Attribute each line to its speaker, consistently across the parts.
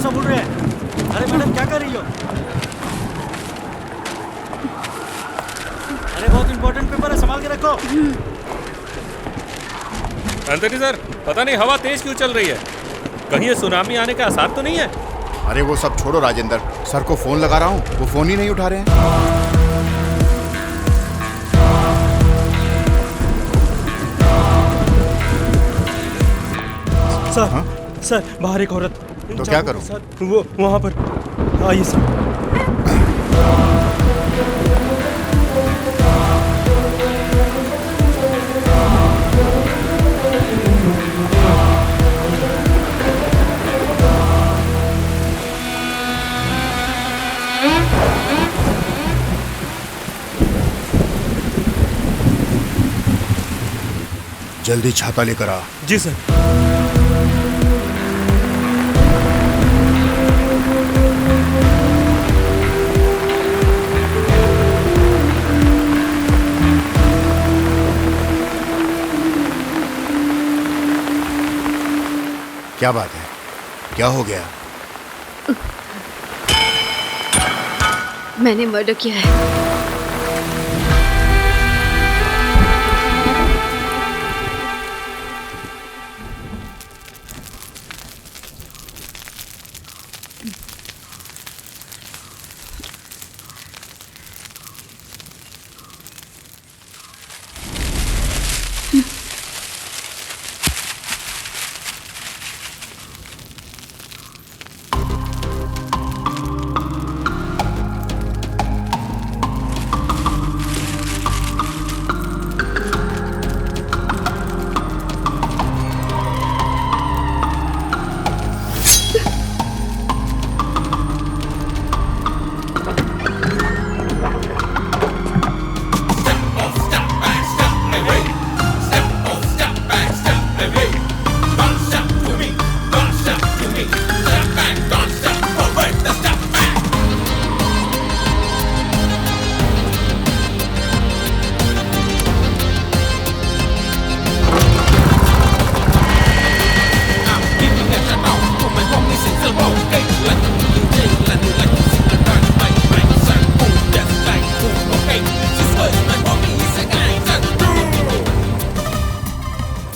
Speaker 1: सा बोल रहे हैं। अरे मैडम क्या कर रही हो? अरे बहुत इंपॉर्टेंट पेपर है, संभाल के रखो।
Speaker 2: एंथनी सर, पता नहीं हवा तेज क्यों चल रही है। कहीं ये सुनामी आने का आसार तो नहीं है?
Speaker 3: अरे वो सब छोड़ो राजेंद्र, सर को फोन लगा रहा हूँ, वो फोन ही नहीं उठा रहे हैं।
Speaker 1: सर
Speaker 3: हाँ?
Speaker 1: सर बाहर एक औरत।
Speaker 3: तो क्या करूं?
Speaker 1: सर वो वहाँ पर आइए सर।
Speaker 3: जल्दी छाता लेकर आ।
Speaker 1: जी सर।
Speaker 3: क्या बात है, क्या हो गया?
Speaker 4: मैंने मर्डर किया है।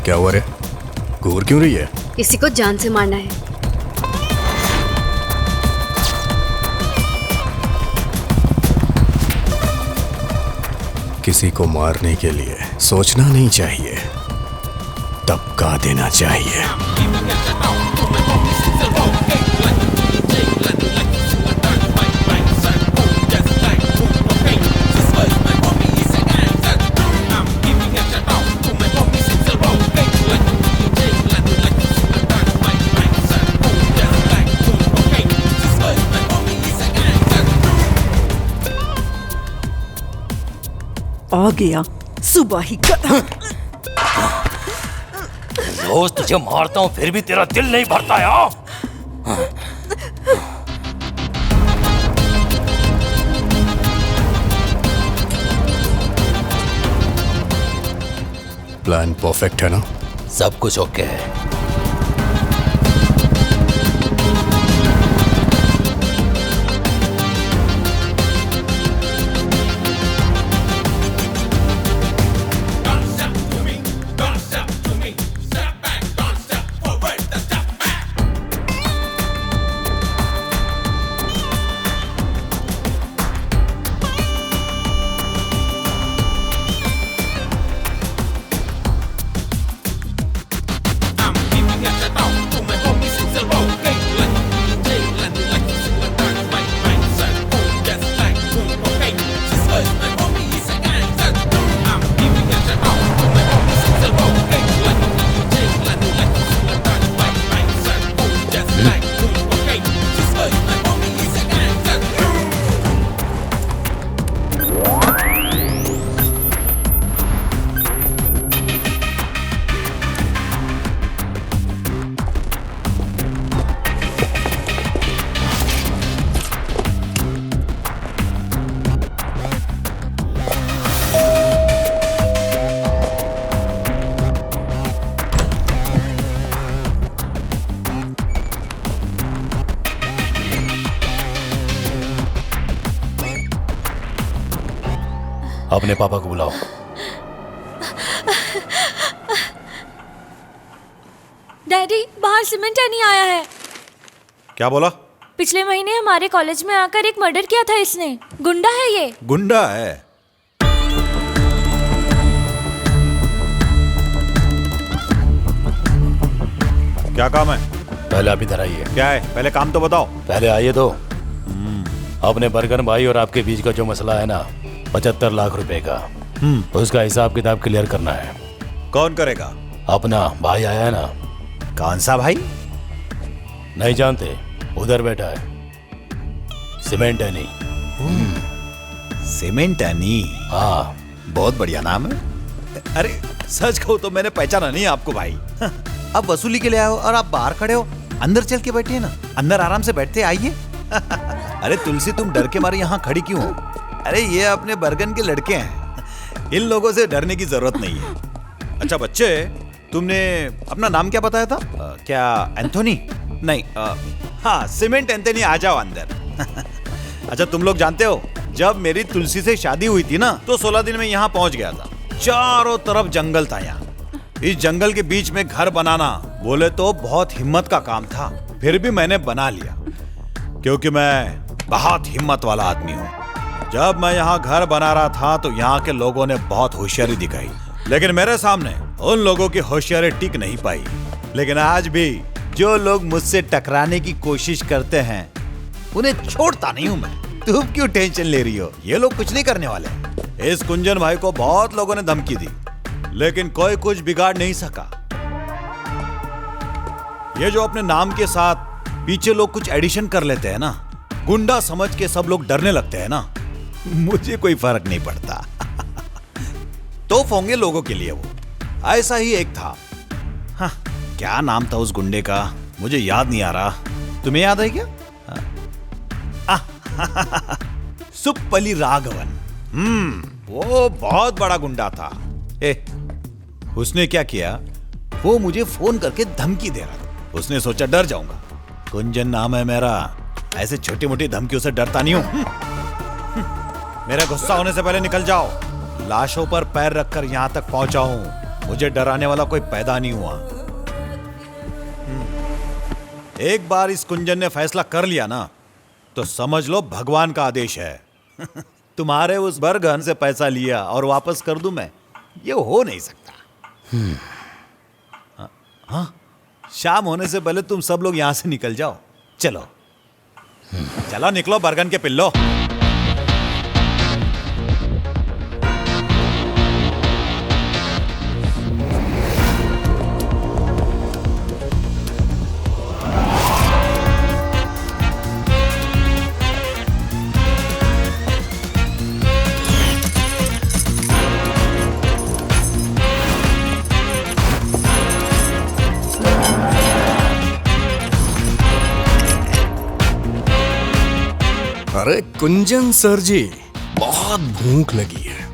Speaker 3: क्या हुआ रे? घूर क्यों रही है?
Speaker 4: किसी को जान से मारना है।
Speaker 3: किसी को मारने के लिए सोचना नहीं चाहिए, दबका देना चाहिए।
Speaker 5: आ गया सुबह ही का।
Speaker 6: रोज तुझे मारता हूँ फिर भी तेरा दिल नहीं भरता यार।
Speaker 3: प्लान परफेक्ट है ना?
Speaker 6: सब कुछ ओके है। अपने पापा को बुलाओ।
Speaker 7: डैडी, बाहर सीमेंट नहीं आया है।
Speaker 8: क्या बोला?
Speaker 7: पिछले महीने हमारे कॉलेज में आकर एक मर्डर किया था इसने। गुंडा है ये।
Speaker 8: गुंडा है? क्या काम है?
Speaker 6: पहले आप इधर आइए।
Speaker 8: क्या है? पहले काम तो बताओ।
Speaker 6: पहले आइए तो। अपने बर्गन भाई और आपके बीच का जो मसला है ना, 75 लाख रुपए का, उसका हिसाब किताब क्लियर करना है।
Speaker 8: कौन करेगा?
Speaker 6: अपना भाई आया है ना।
Speaker 8: कौन सा भाई?
Speaker 6: नहीं जानते? उधर बैठा है, सीमेंट है नहीं।
Speaker 8: Cement any?
Speaker 6: हाँ,
Speaker 8: बहुत बढ़िया नाम है। अरे सच कहूं तो मैंने पहचाना नहीं आपको भाई। अब वसूली के लिए आए हो और आप बाहर खड़े हो। अंदर चल के बैठिए ना, अंदर आराम से बैठते आइए। अरे तुलसी, तुम डर के मारे यहाँ खड़ी क्यों हो? अरे ये अपने बर्गन के लड़के हैं, इन लोगों से डरने की जरूरत नहीं है। अच्छा बच्चे, तुमने अपना नाम क्या बताया था? क्या एंथोनी? नहीं, हाँ सीमेंट एंथोनी, आ जाओ अंदर। अच्छा तुम लोग जानते हो, जब मेरी तुलसी से शादी हुई थी ना, तो 16 दिन में यहाँ पहुंच गया था। चारों तरफ जंगल था। यहाँ इस जंगल के बीच में घर बनाना बोले तो बहुत हिम्मत का काम था, फिर भी मैंने बना लिया क्योंकि मैं बहुत हिम्मत वाला आदमी हूँ। जब मैं यहाँ घर बना रहा था तो यहाँ के लोगों ने बहुत होशियारी दिखाई, लेकिन मेरे सामने उन लोगों की होशियारी टिक नहीं पाई। लेकिन आज भी जो लोग मुझसे टकराने की कोशिश करते हैं, उन्हें छोड़ता नहीं हूं मैं। तुम क्यों टेंशन ले रही हो? ये लोग कुछ नहीं करने वाले। इस कुंजन भाई को बहुत लोगों ने धमकी दी, लेकिन कोई कुछ बिगाड़ नहीं सका। ये जो अपने नाम के साथ पीछे लोग कुछ एडिशन कर लेते हैं ना, गुंडा समझ के सब लोग डरने लगते हैं ना, मुझे कोई फर्क नहीं पड़ता। तो होंगे लोगों के लिए वो। ऐसा ही एक था। हाँ, क्या नाम था उस गुंडे का, मुझे याद नहीं आ रहा। तुम्हें याद है क्या? सुप्पली राघवन। वो बहुत बड़ा गुंडा था। उसने क्या किया, वो मुझे फोन करके धमकी दे रहा था। उसने सोचा डर जाऊंगा, कुंजन नाम है मेरा, ऐसे छोटी मोटी धमकियों से डरता नहीं हूं। मेरा गुस्सा होने से पहले निकल जाओ। लाशों पर पैर रखकर यहां तक पहुंचा हूं, मुझे डराने वाला कोई पैदा नहीं हुआ। एक बार इस कुंजन ने फैसला कर लिया ना, तो समझ लो भगवान का आदेश है। तुम्हारे उस बर्गन से पैसा लिया और वापस कर दूं मैं, ये हो नहीं सकता। हाँ, शाम होने से पहले तुम सब लोग यहां से निकल जाओ। चलो चलो निकलो बर्गन के पिल्लो।
Speaker 3: अरे कुंजन सर जी, बहुत भूख लगी है।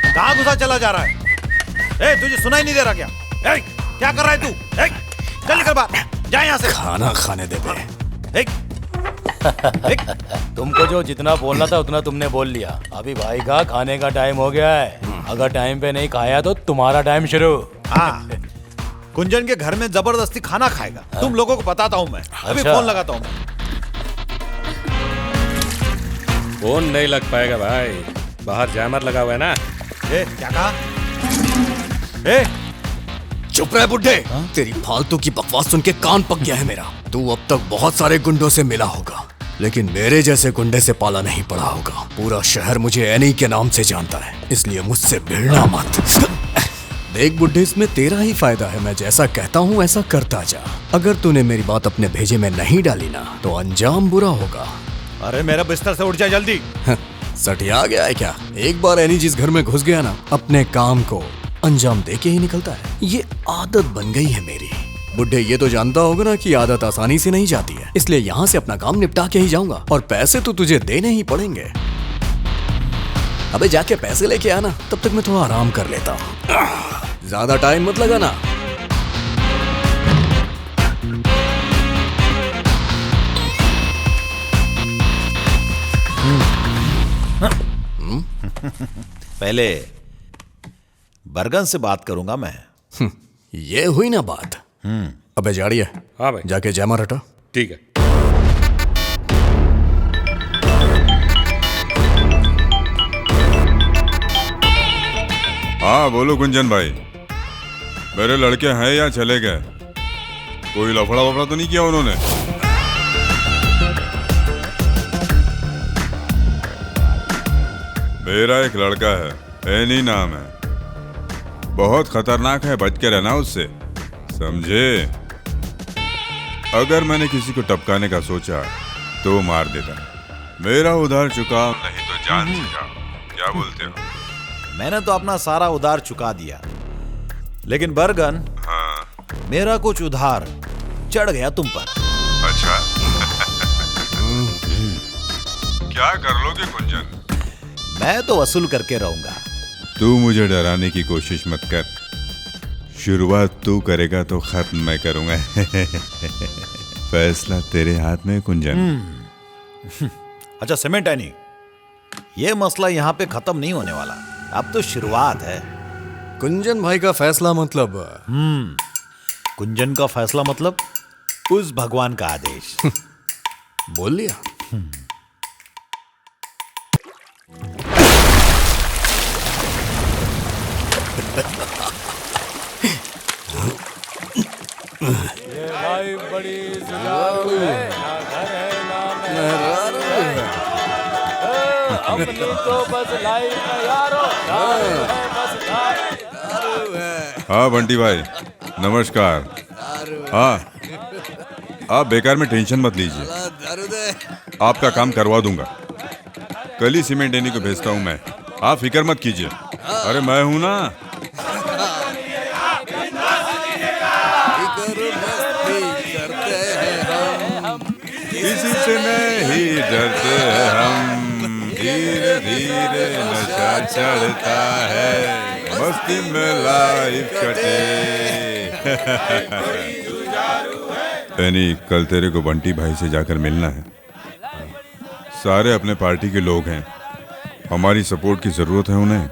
Speaker 8: कहां घुसा चला जा रहा है? तुझे सुनाई नहीं दे रहा क्या? क्या कर रहा है तू? चल निकल बाहर, जा यहां से।
Speaker 3: खाना खाने दे बे।
Speaker 6: तुमको जो जितना बोलना था उतना तुमने बोल लिया। अभी भाई का खाने का टाइम हो गया है। अगर टाइम पे नहीं खाया तो तुम्हारा टाइम शुरू।
Speaker 8: हाँ, कुंजन के घर में जबरदस्ती खाना खाएगा। तुम लोगों को बताता हूँ मैं। अभी फोन लगाता हूँ।
Speaker 2: फोन नहीं लग पाएगा भाई, बाहर जैमर लगा हुआ है ना।
Speaker 8: क्या कहा?
Speaker 3: चुप रहे बुड्ढे। तेरी फालतू की बकवास सुन के कान पक गया है मेरा। तू अब तक बहुत सारे गुंडों से मिला होगा, लेकिन मेरे जैसे गुंडे से पाला नहीं पड़ा होगा। पूरा शहर मुझे एनी के नाम से जानता है, इसलिए मुझसे भिड़ना मत। देख बुड्ढे, इसमें तेरा ही फायदा है। मैं जैसा कहता हूँ ऐसा करता जा। अगर तूने मेरी बात अपने भेजे में नहीं डाली ना, तो अंजाम बुरा होगा।
Speaker 8: अरे मेरा बिस्तर से उठ जा जल्दी।
Speaker 3: सटिया गया है क्या? एक बार एनी जिस घर में घुस गया ना, अपने काम को अंजाम दे के ही निकलता है। ये आदत बन गई है मेरी। बुड्ढे, ये तो जानता होगा ना कि आदत आसानी से नहीं जाती है, इसलिए यहाँ से अपना काम निपटा के ही जाऊंगा। और पैसे तो तुझे देने ही पड़ेंगे। अबे जाके पैसे लेके आना, तब तक मैं थोड़ा आराम कर लेता हूँ। ज्यादा टाइम मत लगाना।
Speaker 8: पहले बरगन से बात करूंगा मैं।
Speaker 3: ये हुई ना बात। अबे जाड़िए,
Speaker 2: हाँ भाई।
Speaker 3: जाके जयमार हटा।
Speaker 2: ठीक है।
Speaker 9: हाँ बोलो गुंजन भाई, मेरे लड़के हैं या चले गए? कोई लफड़ा वफड़ा तो नहीं किया उन्होंने? मेरा एक लड़का है, एनी नाम है, बहुत खतरनाक है, बच के रहना उससे, समझे? अगर मैंने किसी को टपकाने का सोचा तो मार देता। मेरा उधार चुकाओ नहीं तो जान से जाओ। क्या बोलते हो?
Speaker 8: मैंने तो अपना सारा उधार चुका दिया, लेकिन बरगन,
Speaker 9: हाँ।
Speaker 8: मेरा कुछ उधार चढ़ गया तुम पर।
Speaker 9: अच्छा। क्या कर लोगे गुंजन?
Speaker 8: मैं तो वसूल करके रहूंगा।
Speaker 9: तू मुझे डराने की कोशिश मत कर, शुरुआत तू करेगा तो खत्म मैं करूंगा। फैसला तेरे हाथ में गुंजन।
Speaker 8: अच्छा सीमेंट एनी, ये मसला यहाँ पे खत्म नहीं होने वाला, अब तो शुरुआत है।
Speaker 3: कुंजन भाई का फैसला मतलब?
Speaker 8: कुंजन का फैसला मतलब उस भगवान का आदेश।
Speaker 3: बोल लिया।
Speaker 6: भाई बड़ी जुगाड़ू है, ना घर है ना मेहरारू है। अपनी तो बस लाइफ में यारो, दारू है बस दारू है।
Speaker 9: हाँ बंटी भाई नमस्कार। हाँ आप बेकार में टेंशन मत लीजिए, आपका काम करवा दूंगा। कल ही सीमेंट देने को भेजता हूँ मैं, आप फिक्र मत कीजिए। अरे मैं हूं ना। किसी से नहीं डरते हैं हम, धीरे धीरे नशा चढ़ता है, मस्ती में लाइफ कटे। यानी कल तेरे को बंटी भाई से जाकर मिलना है। सारे अपने पार्टी के लोग हैं, हमारी सपोर्ट की जरूरत है उन्हें।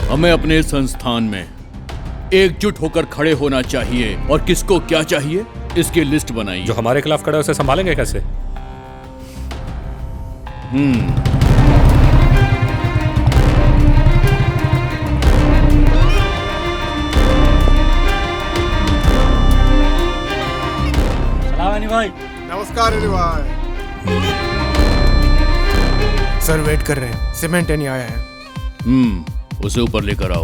Speaker 10: हमें अपने संस्थान में एकजुट होकर खड़े होना चाहिए और किसको क्या चाहिए इसकी लिस्ट बनाइए।
Speaker 2: जो हमारे खिलाफ खड़ा है उसे संभालेंगे कैसे?
Speaker 1: भाई
Speaker 11: नमस्कार अली भाई। सर वेट कर रहे हैं, सीमेंट नहीं आया है।
Speaker 10: उसे ऊपर लेकर आओ।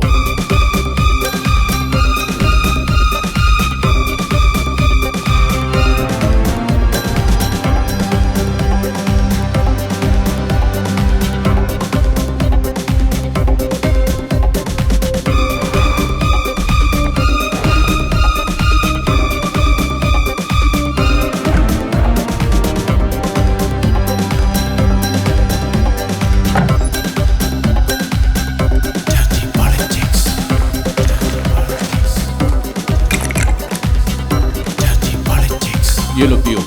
Speaker 10: ये लो पियो।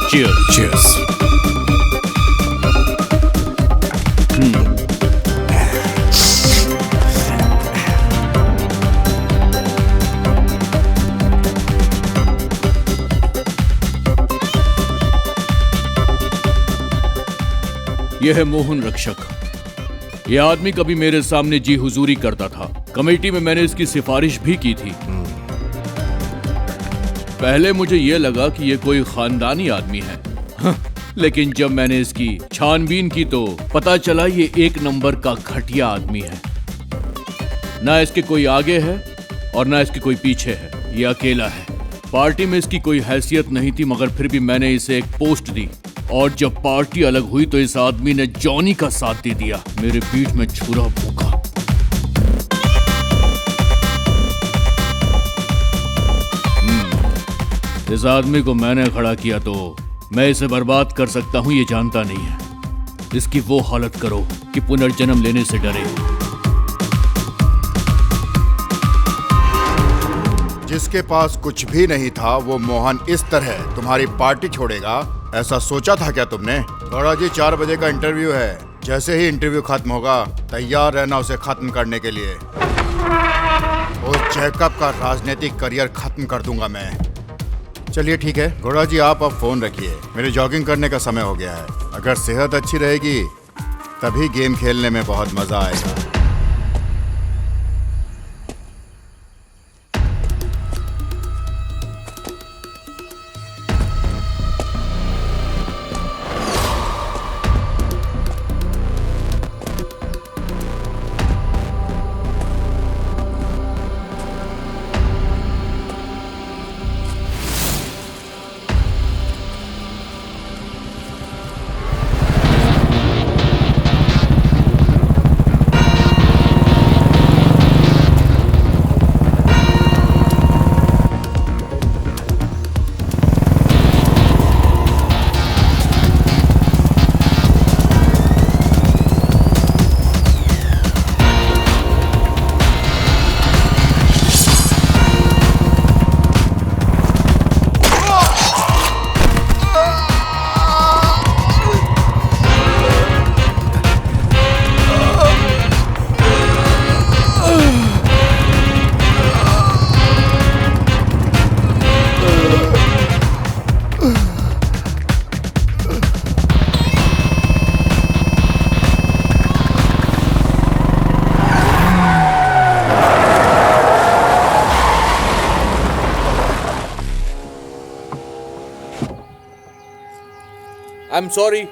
Speaker 10: चीयर्स।
Speaker 3: चीयर्स।
Speaker 10: यह है मोहन रक्षक। यह आदमी कभी मेरे सामने जी हुजूरी करता था। कमेटी में मैंने इसकी सिफारिश भी की थी। पहले मुझे यह लगा कि यह कोई खानदानी आदमी है, लेकिन जब मैंने इसकी छानबीन की तो पता चला ये एक नंबर का घटिया आदमी है। ना इसके कोई आगे है और ना इसके कोई पीछे है, ये अकेला है। पार्टी में इसकी कोई हैसियत नहीं थी, मगर फिर भी मैंने इसे एक पोस्ट दी और जब पार्टी अलग हुई तो इस आदमी ने जॉनी का साथ दे दिया। मेरे पीठ में छुरा भूखा। इस आदमी को मैंने खड़ा किया तो मैं इसे बर्बाद कर सकता हूं ये जानता नहीं है। इसकी वो हालत करो कि पुनर्जन्म लेने से डरे।
Speaker 12: जिसके पास कुछ भी नहीं था वो मोहन इस तरह तुम्हारी पार्टी छोड़ेगा, ऐसा सोचा था क्या तुमने? गौड़ा जी 4 बजे का इंटरव्यू है। जैसे ही इंटरव्यू खत्म होगा तैयार रहना उसे खत्म करने के लिए। उस जैकब का राजनीतिक करियर खत्म कर दूंगा मैं। चलिए ठीक है गौड़ा जी, आप अब फोन रखिए, मेरे जॉगिंग करने का समय हो गया है। अगर सेहत अच्छी रहेगी तभी गेम खेलने में बहुत मजा आएगा।
Speaker 10: I'm sorry.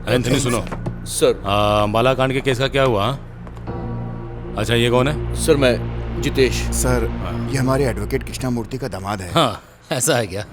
Speaker 1: एंथनी सुनो
Speaker 10: सर।
Speaker 1: अंबाला कांड के केस का क्या हुआ? अच्छा ये कौन है?
Speaker 10: सर मैं जितेश।
Speaker 12: सर ये हमारे एडवोकेट कृष्णामूर्ति का दामाद है।
Speaker 1: हाँ ऐसा है क्या?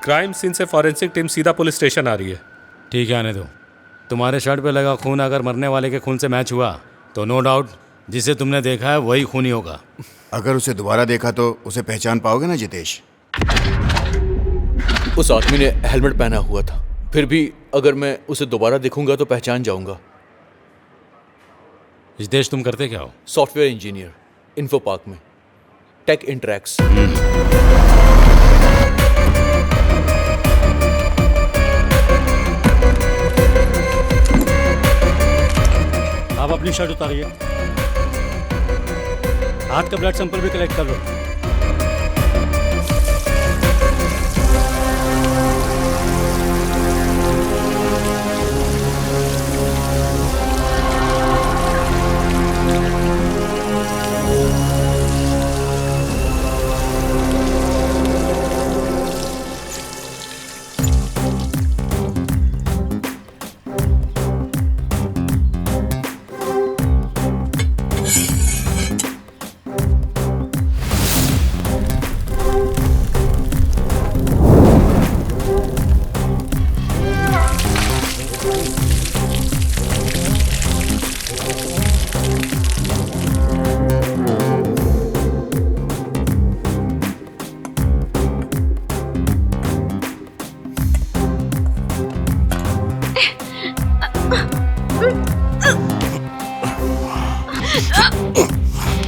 Speaker 2: क्राइम सीन से फॉरेंसिक टीम सीधा पुलिस स्टेशन आ रही है।
Speaker 1: ठीक है आने दो। तुम्हारे शर्ट पे लगा खून अगर मरने वाले के खून से मैच हुआ तो नो डाउट जिसे तुमने देखा है वही खूनी होगा।
Speaker 12: अगर उसे दोबारा देखा तो उसे पहचान पाओगे ना जितेश?
Speaker 10: उस आदमी ने हेलमेट पहना हुआ था, फिर भी अगर मैं उसे दोबारा देखूंगा तो पहचान जाऊंगा।
Speaker 1: जितेश तुम करते क्या हो?
Speaker 10: सॉफ्टवेयर इंजीनियर, इन्फो पार्क में, टेक इंटरैक्स।
Speaker 1: आप अपनी शर्ट उतारिए, हाथ का ब्लड सैंपल भी कलेक्ट कर लो।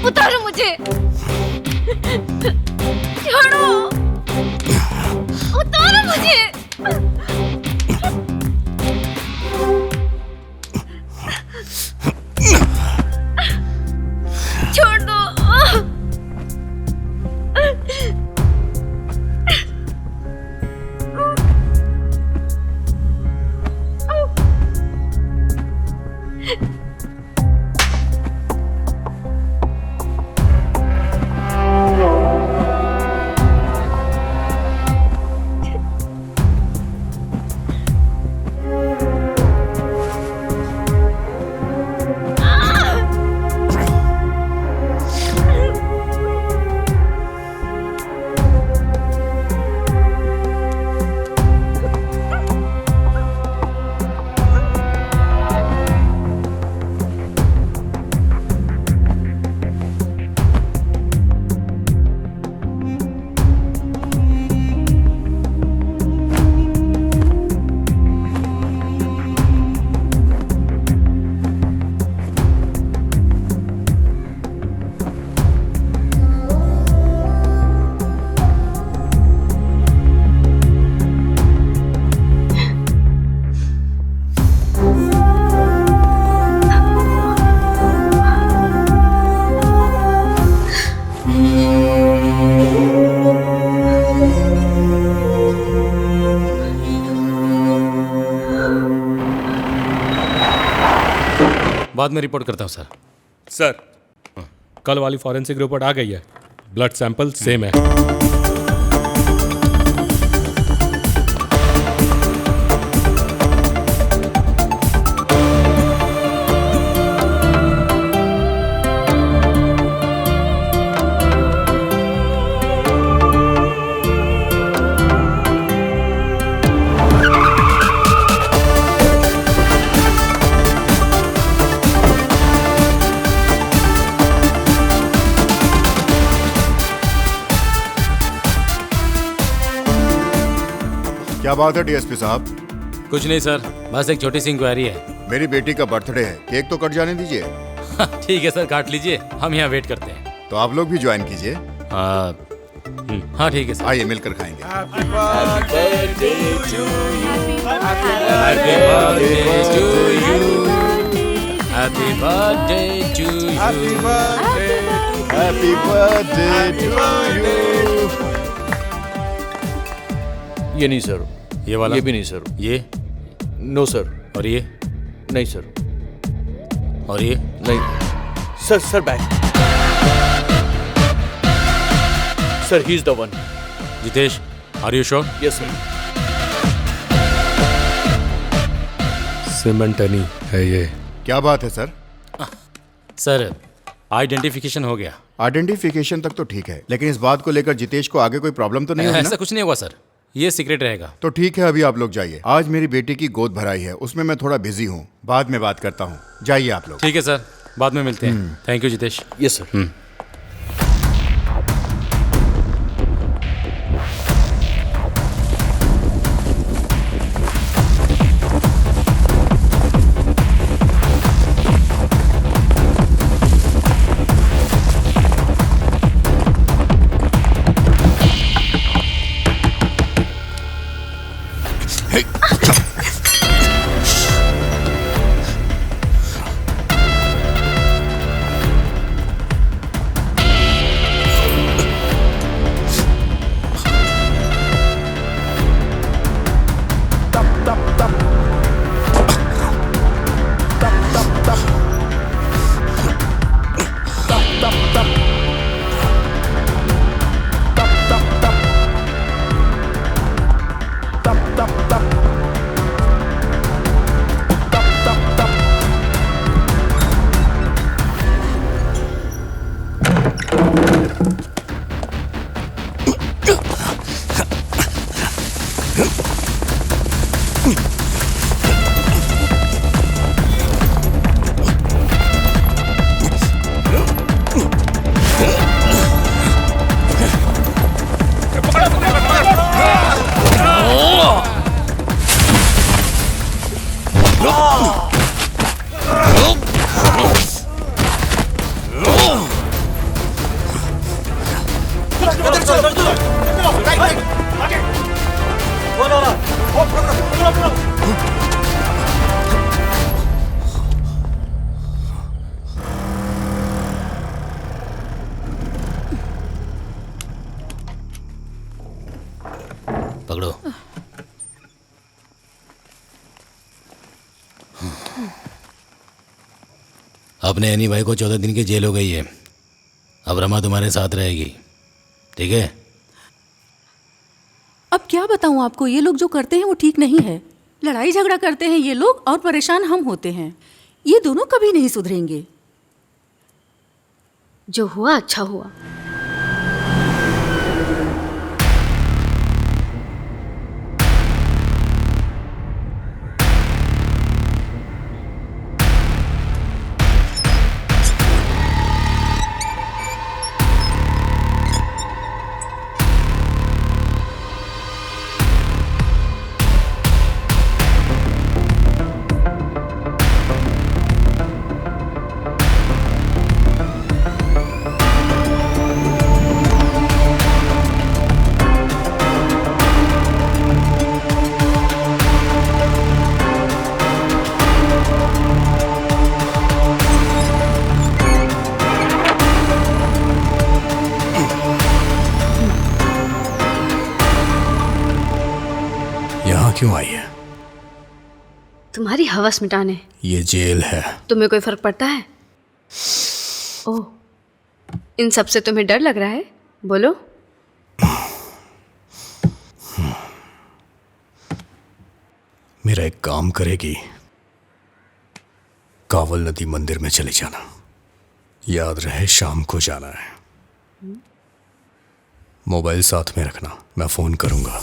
Speaker 7: उतारो मुझे, छोड़ो, उतारो मुझे। छोड़ दो।
Speaker 1: बाद में रिपोर्ट करता हूँ सर।
Speaker 2: सर, कल वाली फॉरेंसिक रिपोर्ट आ गई है, ब्लड सैंपल सेम है।
Speaker 12: क्या बात है डीएसपी साहब?
Speaker 1: कुछ नहीं सर, बस एक छोटी सी इंक्वायरी है।
Speaker 12: मेरी बेटी का बर्थडे है, केक तो कट जाने दीजिए।
Speaker 1: ठीक है सर, काट लीजिए, हम यहाँ वेट करते हैं।
Speaker 12: तो आप लोग भी ज्वाइन कीजिए।
Speaker 1: हाँ ठीक है सर,
Speaker 12: आइए मिलकर खाएंगे।
Speaker 6: Happy birthday to you.
Speaker 1: Happy birthday to you.
Speaker 12: Happy birthday to you.
Speaker 10: ये नहीं सर,
Speaker 1: ये वाला,
Speaker 10: ये भी नहीं सर,
Speaker 1: ये
Speaker 10: नो सर,
Speaker 1: और ये
Speaker 10: नहीं सर,
Speaker 1: और ये
Speaker 10: नहीं sir, sir back sir, he is the one.
Speaker 1: Jitesh, are you sure?
Speaker 10: Yes sir.
Speaker 2: सिमेंटनी है ये।
Speaker 12: क्या बात है सर?
Speaker 1: सर, आइडेंटिफिकेशन हो गया।
Speaker 12: आइडेंटिफिकेशन तक तो ठीक है, लेकिन इस बात को लेकर जितेश को आगे कोई प्रॉब्लम तो नहीं होगी ना?
Speaker 1: ऐसा कुछ नहीं होगा सर, ये सीक्रेट रहेगा।
Speaker 12: तो ठीक है, अभी आप लोग जाइए। आज मेरी बेटी की गोद भराई है, उसमें मैं थोड़ा बिजी हूँ, बाद में बात करता हूँ। जाइए आप लोग।
Speaker 1: ठीक है सर, बाद में मिलते हैं। Thank you Jitesh.
Speaker 10: Yes sir.
Speaker 1: पकड़ो। अपने एनी भाई को 14 दिन की जेल हो गई है। अब रमा तुम्हारे साथ रहेगी, ठीक है?
Speaker 5: अब क्या बताऊं आपको, ये लोग जो करते हैं वो ठीक नहीं है। लड़ाई झगड़ा करते हैं ये लोग और परेशान हम होते हैं। ये दोनों कभी नहीं सुधरेंगे।
Speaker 4: जो हुआ अच्छा हुआ।
Speaker 3: क्यों आई है?
Speaker 4: तुम्हारी हवस मिटाने।
Speaker 3: ये जेल है।
Speaker 4: तुम्हें कोई फर्क पड़ता है? ओह, इन सब से तुम्हें डर लग रहा है? बोलो।
Speaker 3: मेरा एक काम करेगी, कावल नदी मंदिर में चले जाना। याद रहे शाम को जाना है। मोबाइल साथ में रखना, मैं फोन करूंगा।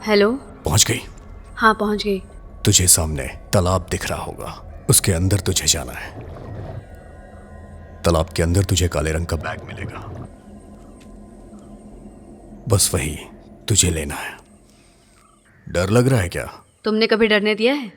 Speaker 4: हेलो।
Speaker 3: पहुंच गई?
Speaker 4: हाँ पहुंच गई।
Speaker 3: तुझे सामने तालाब दिख रहा होगा, उसके अंदर तुझे जाना है। तालाब के अंदर तुझे काले रंग का बैग मिलेगा, बस वही तुझे लेना है। डर लग रहा है क्या?
Speaker 4: तुमने कभी डरने दिया है?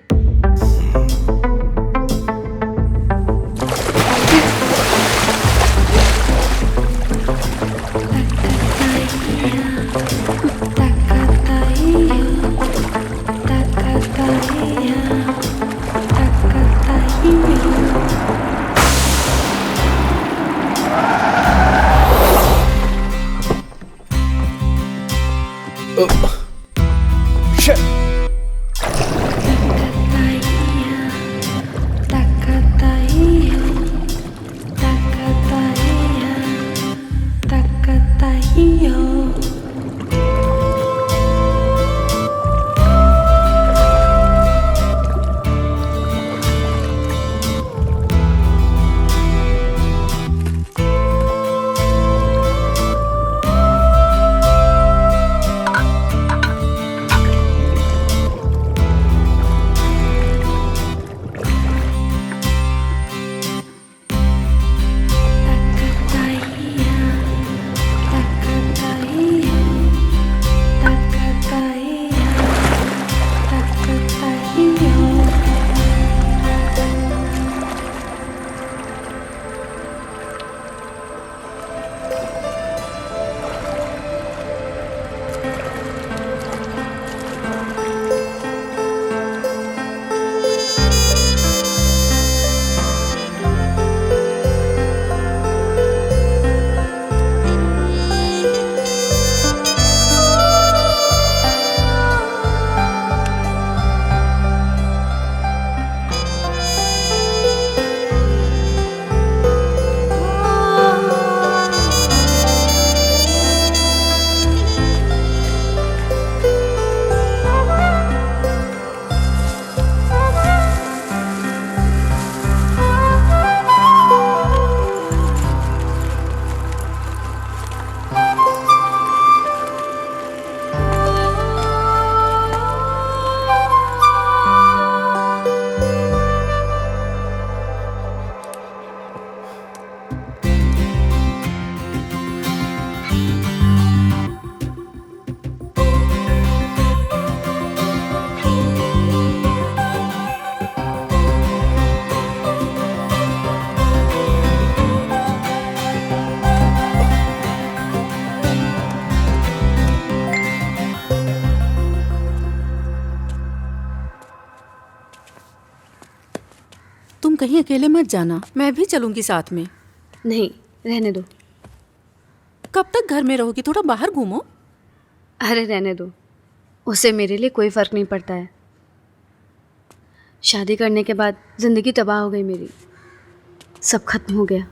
Speaker 5: तुम कहीं अकेले मत जाना, मैं भी चलूंगी साथ में।
Speaker 4: नहीं, रहने दो।
Speaker 5: कब तक घर में रहोगी? थोड़ा बाहर घूमो।
Speaker 4: अरे रहने दो, उससे मेरे लिए कोई फ़र्क नहीं पड़ता है। शादी करने के बाद ज़िंदगी तबाह हो गई मेरी, सब खत्म हो गया।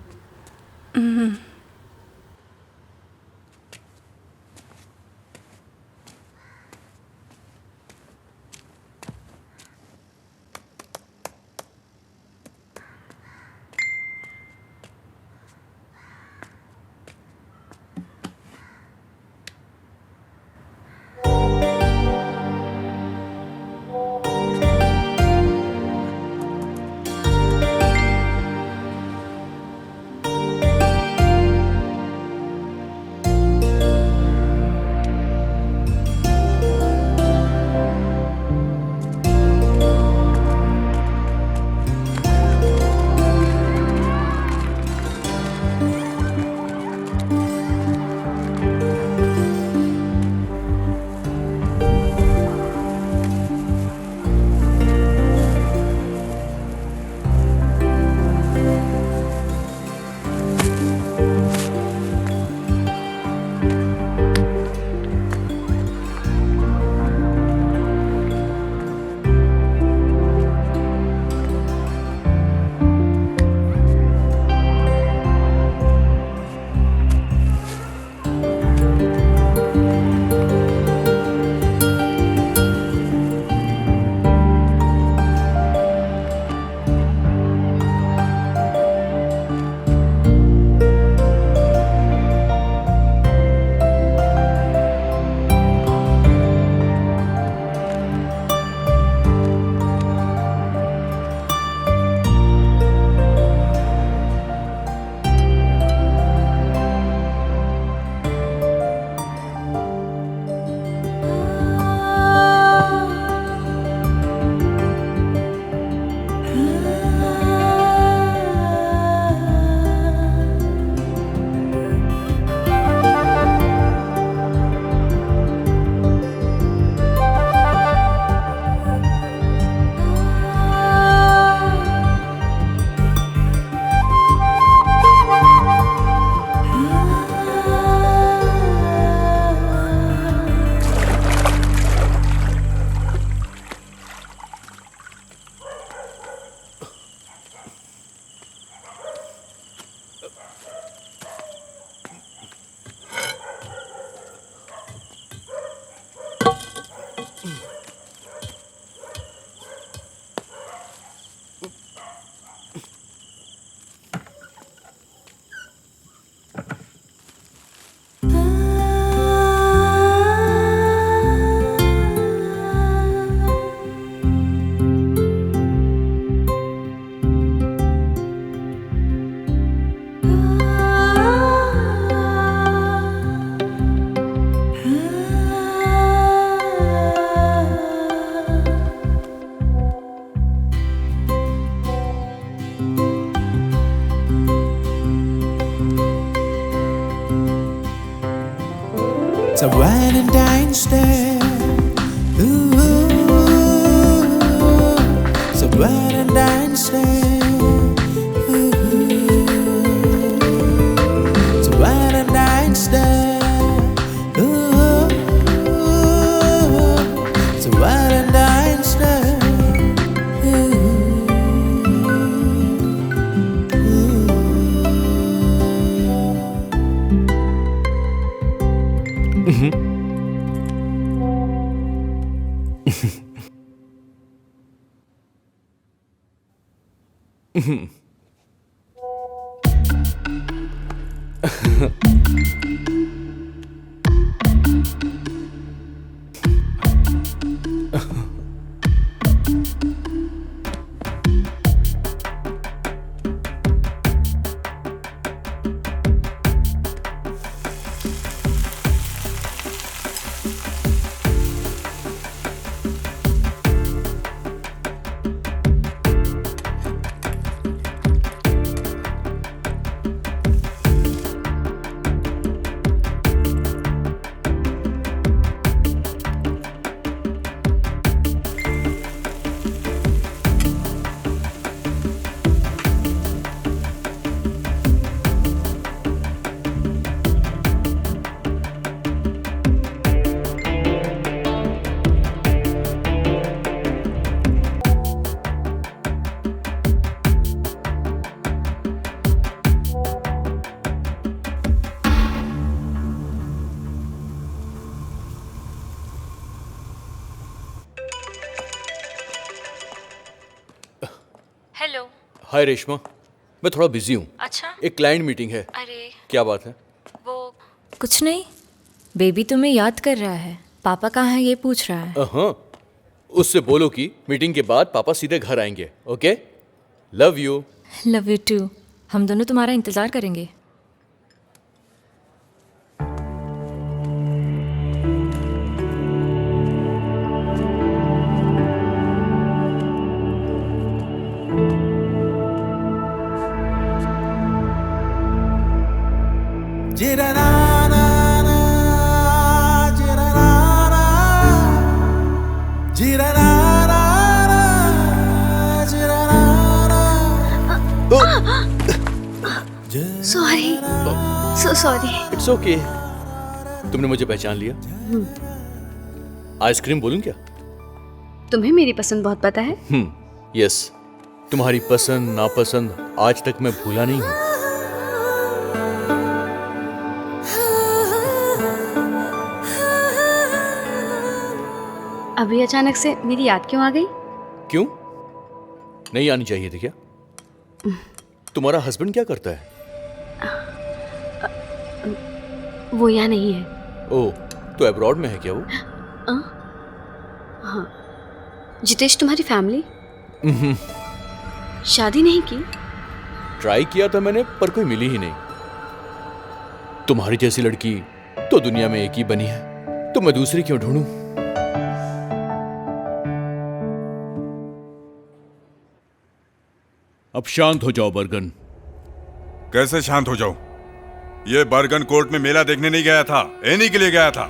Speaker 13: It's a Valentine's Day. Ooh, it's a Valentine's Day. Ooh, it's a Valentine's Day. Ooh, it's a Valentine's Day.
Speaker 7: Hello.
Speaker 10: Hi Reshma, मैं थोड़ा बिजी हूँ।
Speaker 7: अच्छा।
Speaker 10: एक क्लाइंट मीटिंग है।
Speaker 7: अरे
Speaker 10: क्या बात है?
Speaker 7: वो कुछ नहीं, बेबी तुम्हें याद कर रहा है, पापा कहाँ है ये पूछ रहा है।
Speaker 10: हाँ, उससे बोलो कि मीटिंग के बाद पापा सीधे घर आएंगे। Okay, love you.
Speaker 7: Love you too. हम दोनों तुम्हारा इंतजार करेंगे।
Speaker 4: Sorry, so sorry.
Speaker 10: It's okay. तुमने मुझे पहचान लिया। आइसक्रीम बोलूं क्या?
Speaker 4: तुम्हें मेरी पसंद बहुत पता है।
Speaker 10: यस, तुम्हारी पसंद नापसंद आज तक मैं भूला नहीं हूँ।
Speaker 4: अभी अचानक से मेरी याद क्यों आ गई?
Speaker 10: क्यों? नहीं आनी चाहिए थी क्या? तुम्हारा हस्बैंड क्या करता है?
Speaker 4: वो यहाँ नहीं है।
Speaker 10: ओह, तो अब्रॉड में है क्या वो?
Speaker 4: हाँ। जितेश, तुम्हारी फैमिली शादी नहीं की?
Speaker 10: ट्राई किया था मैंने, पर कोई मिली ही नहीं। तुम्हारी जैसी लड़की तो दुनिया में एक ही बनी है, तो मैं दूसरी क्यों ढूंढूं? अब शांत हो जाओ बर्गन।
Speaker 9: कैसे शांत हो जाऊं? ये बर्गन कोर्ट में मेला देखने नहीं गया था, एनी के लिए गया था।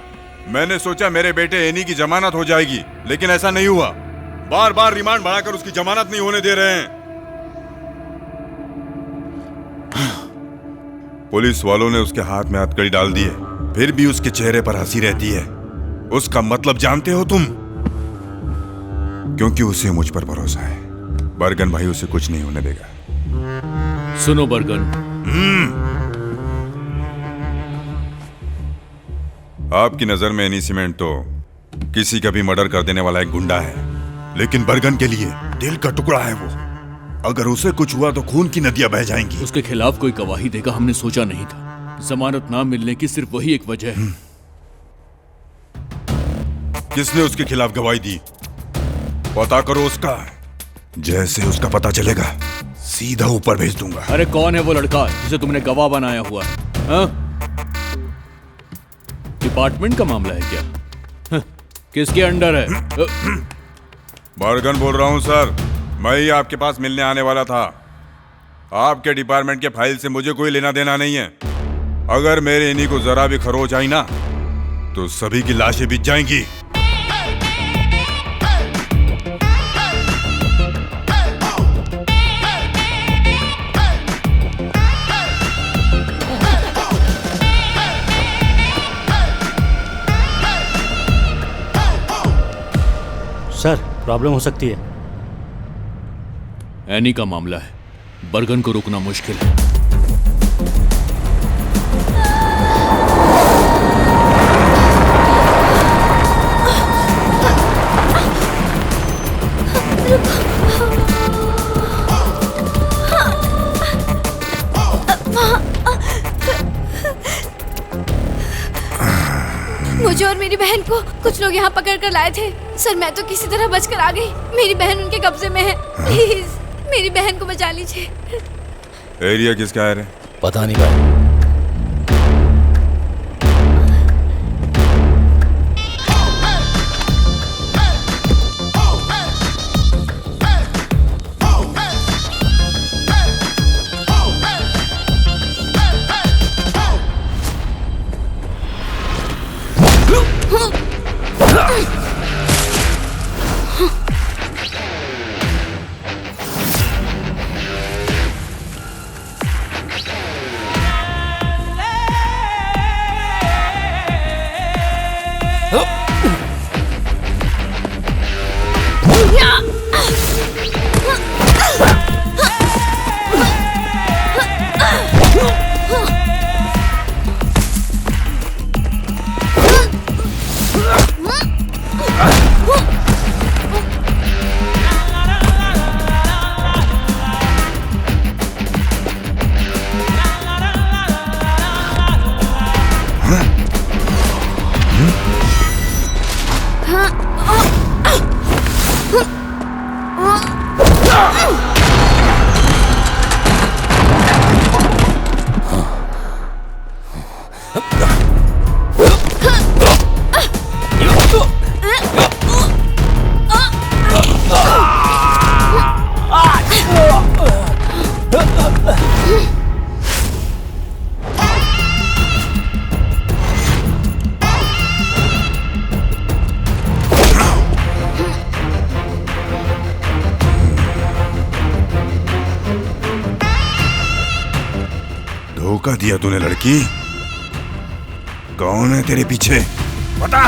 Speaker 9: मैंने सोचा मेरे बेटे एनी की जमानत हो जाएगी, लेकिन ऐसा नहीं हुआ। बार बार रिमांड बढ़ाकर उसकी जमानत नहीं होने दे रहे हैं। पुलिस वालों ने उसके हाथ में हथकड़ी डाल दी है, फिर भी उसके चेहरे पर हंसी रहती है। उसका मतलब जानते हो तुम? क्योंकि उसे मुझ पर भरोसा है। बर्गन भाई उसे कुछ नहीं होने देगा।
Speaker 10: सुनो बर्गन,
Speaker 9: आपकी नजर में एनी सीमेंट तो किसी का भी मर्डर कर देने वाला एक गुंडा है, लेकिन बर्गन के लिए दिल का टुकड़ा है वो। अगर उसे कुछ हुआ तो खून की नदियां बह जाएंगी।
Speaker 10: उसके खिलाफ कोई गवाही देगा हमने सोचा नहीं था। जमानत ना मिलने की सिर्फ वही एक वजह है।
Speaker 9: किसने उसके खिलाफ गवाही दी? पता करो उसका। जैसे उसका पता चलेगा सीधा ऊपर भेज दूंगा।
Speaker 10: अरे कौन है वो लड़का जिसे तुमने गवाह बनाया हुआ है? हाँ? डिपार्टमेंट का मामला है क्या? हाँ, किसके अंडर है?
Speaker 9: बर्गन बोल रहा हूं सर, मैं ही आपके पास मिलने आने वाला था। आपके डिपार्टमेंट के फाइल से मुझे कोई लेना देना नहीं है। अगर मेरे इन्हीं को जरा भी खरोच आई ना तो सभी की लाशें बिछ जाएंगी।
Speaker 1: सर, प्रॉब्लम हो सकती है।
Speaker 10: एनी का मामला है, बर्गन को रोकना मुश्किल है।
Speaker 4: मुझे और मेरी बहन को कुछ लोग यहाँ पकड़ कर लाए थे। सर, मैं तो किसी तरह बचकर आ गई। मेरी बहन उनके कब्जे में है। प्लीज मेरी बहन को बचा लीजिए।
Speaker 9: एरिया किसका है रे?
Speaker 1: पता नहीं भाई।
Speaker 9: धोखा दिया तूने लड़की। कौन है तेरे पीछे बता।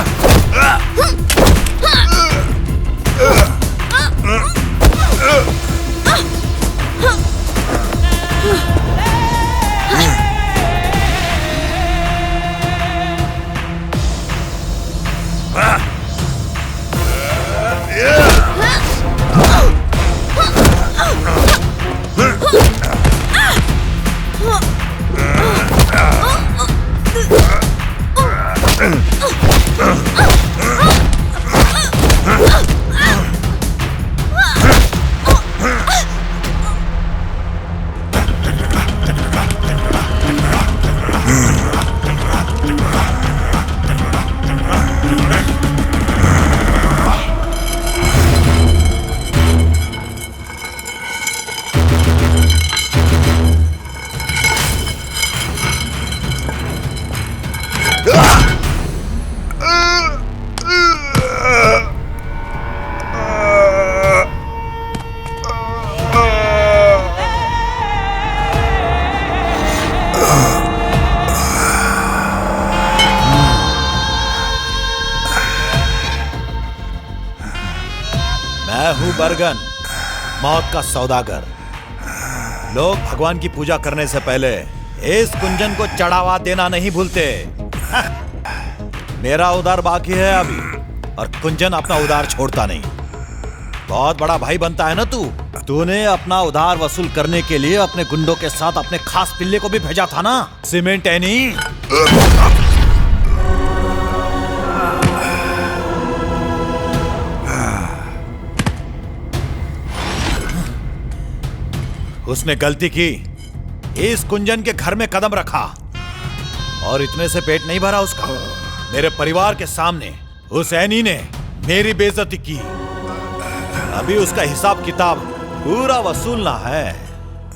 Speaker 8: मैं हूं बर्गन, मौत का सौदागर। लोग भगवान की पूजा करने से पहले इस कुंजन को चढ़ावा देना नहीं भूलते। मेरा उधार बाकी है अभी, और कुंजन अपना उधार छोड़ता नहीं। बहुत बड़ा भाई बनता है ना तू। तूने अपना उधार वसूल करने के लिए अपने गुंडों के साथ अपने खास पिल्ले को भी भेजा था ना, सीमेंट एनी। उसने गलती की, इस कुंजन के घर में कदम रखा, और इतने से पेट नहीं भरा उसका। मेरे परिवार के सामने उस एनी ने मेरी बेइज्जती की। अभी उसका हिसाब किताब पूरा वसूलना है।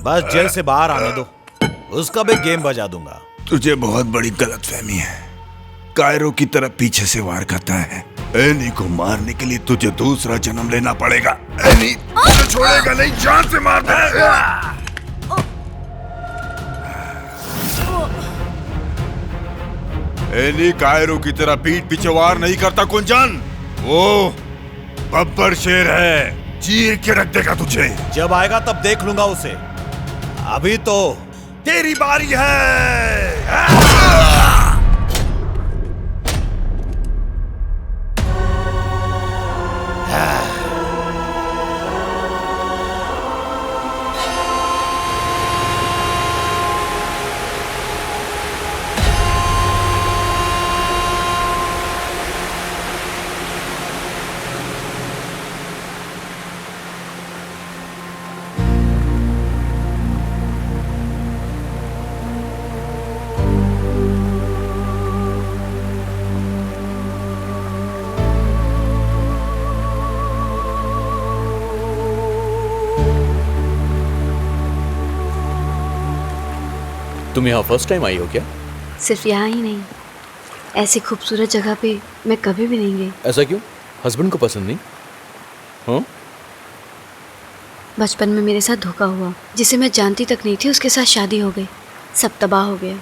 Speaker 8: बस जेल से बाहर आने दो, उसका भी गेम बजा दूंगा।
Speaker 9: तुझे बहुत बड़ी गलतफहमी है। कायरो की तरफ पीछे से वार करता है। एनी को मारने के लिए तुझे दूसरा जन्म लेना पड़ेगा। एनी तुझे छोड़ेगा नहीं, जान से मार देगा। एनी कायरो की तरह पीठ पीछे वार नहीं करता कुंजन। वो बब्बर शेर है, चीर के रख देगा तुझे।
Speaker 8: जब आएगा तब देख लूंगा उसे। अभी तो तेरी बारी है।
Speaker 10: तुम यहाँ फर्स्ट टाइम आई हो क्या?
Speaker 4: सिर्फ यहाँ ही नहीं, ऐसी खूबसूरत जगह पे मैं कभी भी नहीं गई।
Speaker 10: ऐसा क्यों? हस्बैंड को पसंद नहीं? हाँ?
Speaker 4: बचपन में मेरे साथ धोखा हुआ, जिसे मैं जानती तक नहीं थी, उसके साथ शादी हो गई। सब तबाह हो गया।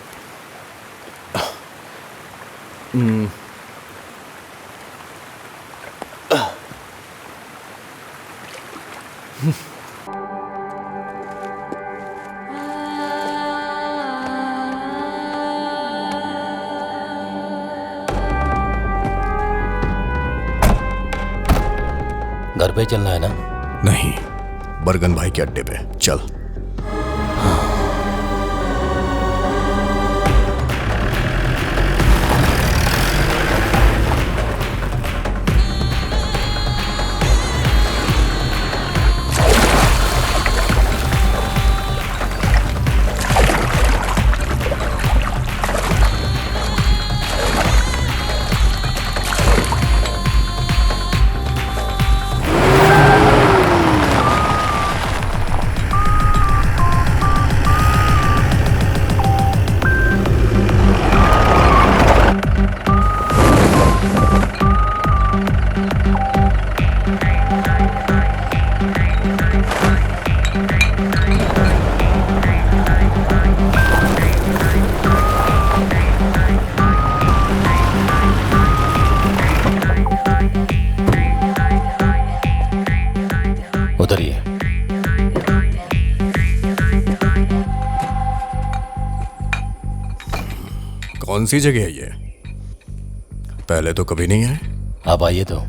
Speaker 1: घर पे चलना है ना?
Speaker 3: नहीं, बर्गन भाई के अड्डे पे चल। कौन सी जगह है ये? पहले तो कभी नहीं आए।
Speaker 1: आप आइए तो।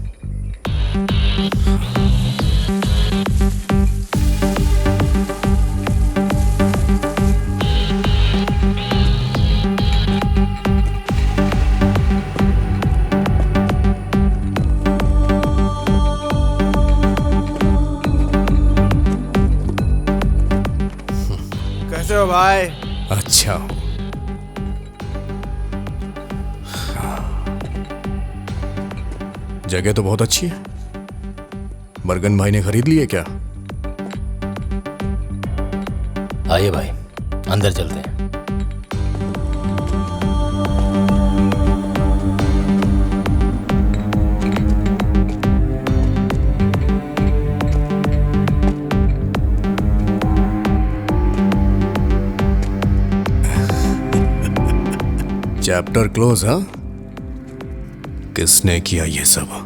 Speaker 11: कैसे हो भाई?
Speaker 3: अच्छा हो। जगह तो बहुत अच्छी है। बर्गन भाई ने खरीद ली है क्या?
Speaker 1: आइए भाई, अंदर चलते हैं।
Speaker 3: चैप्टर क्लोज, हाँ? किसने किया ये सब?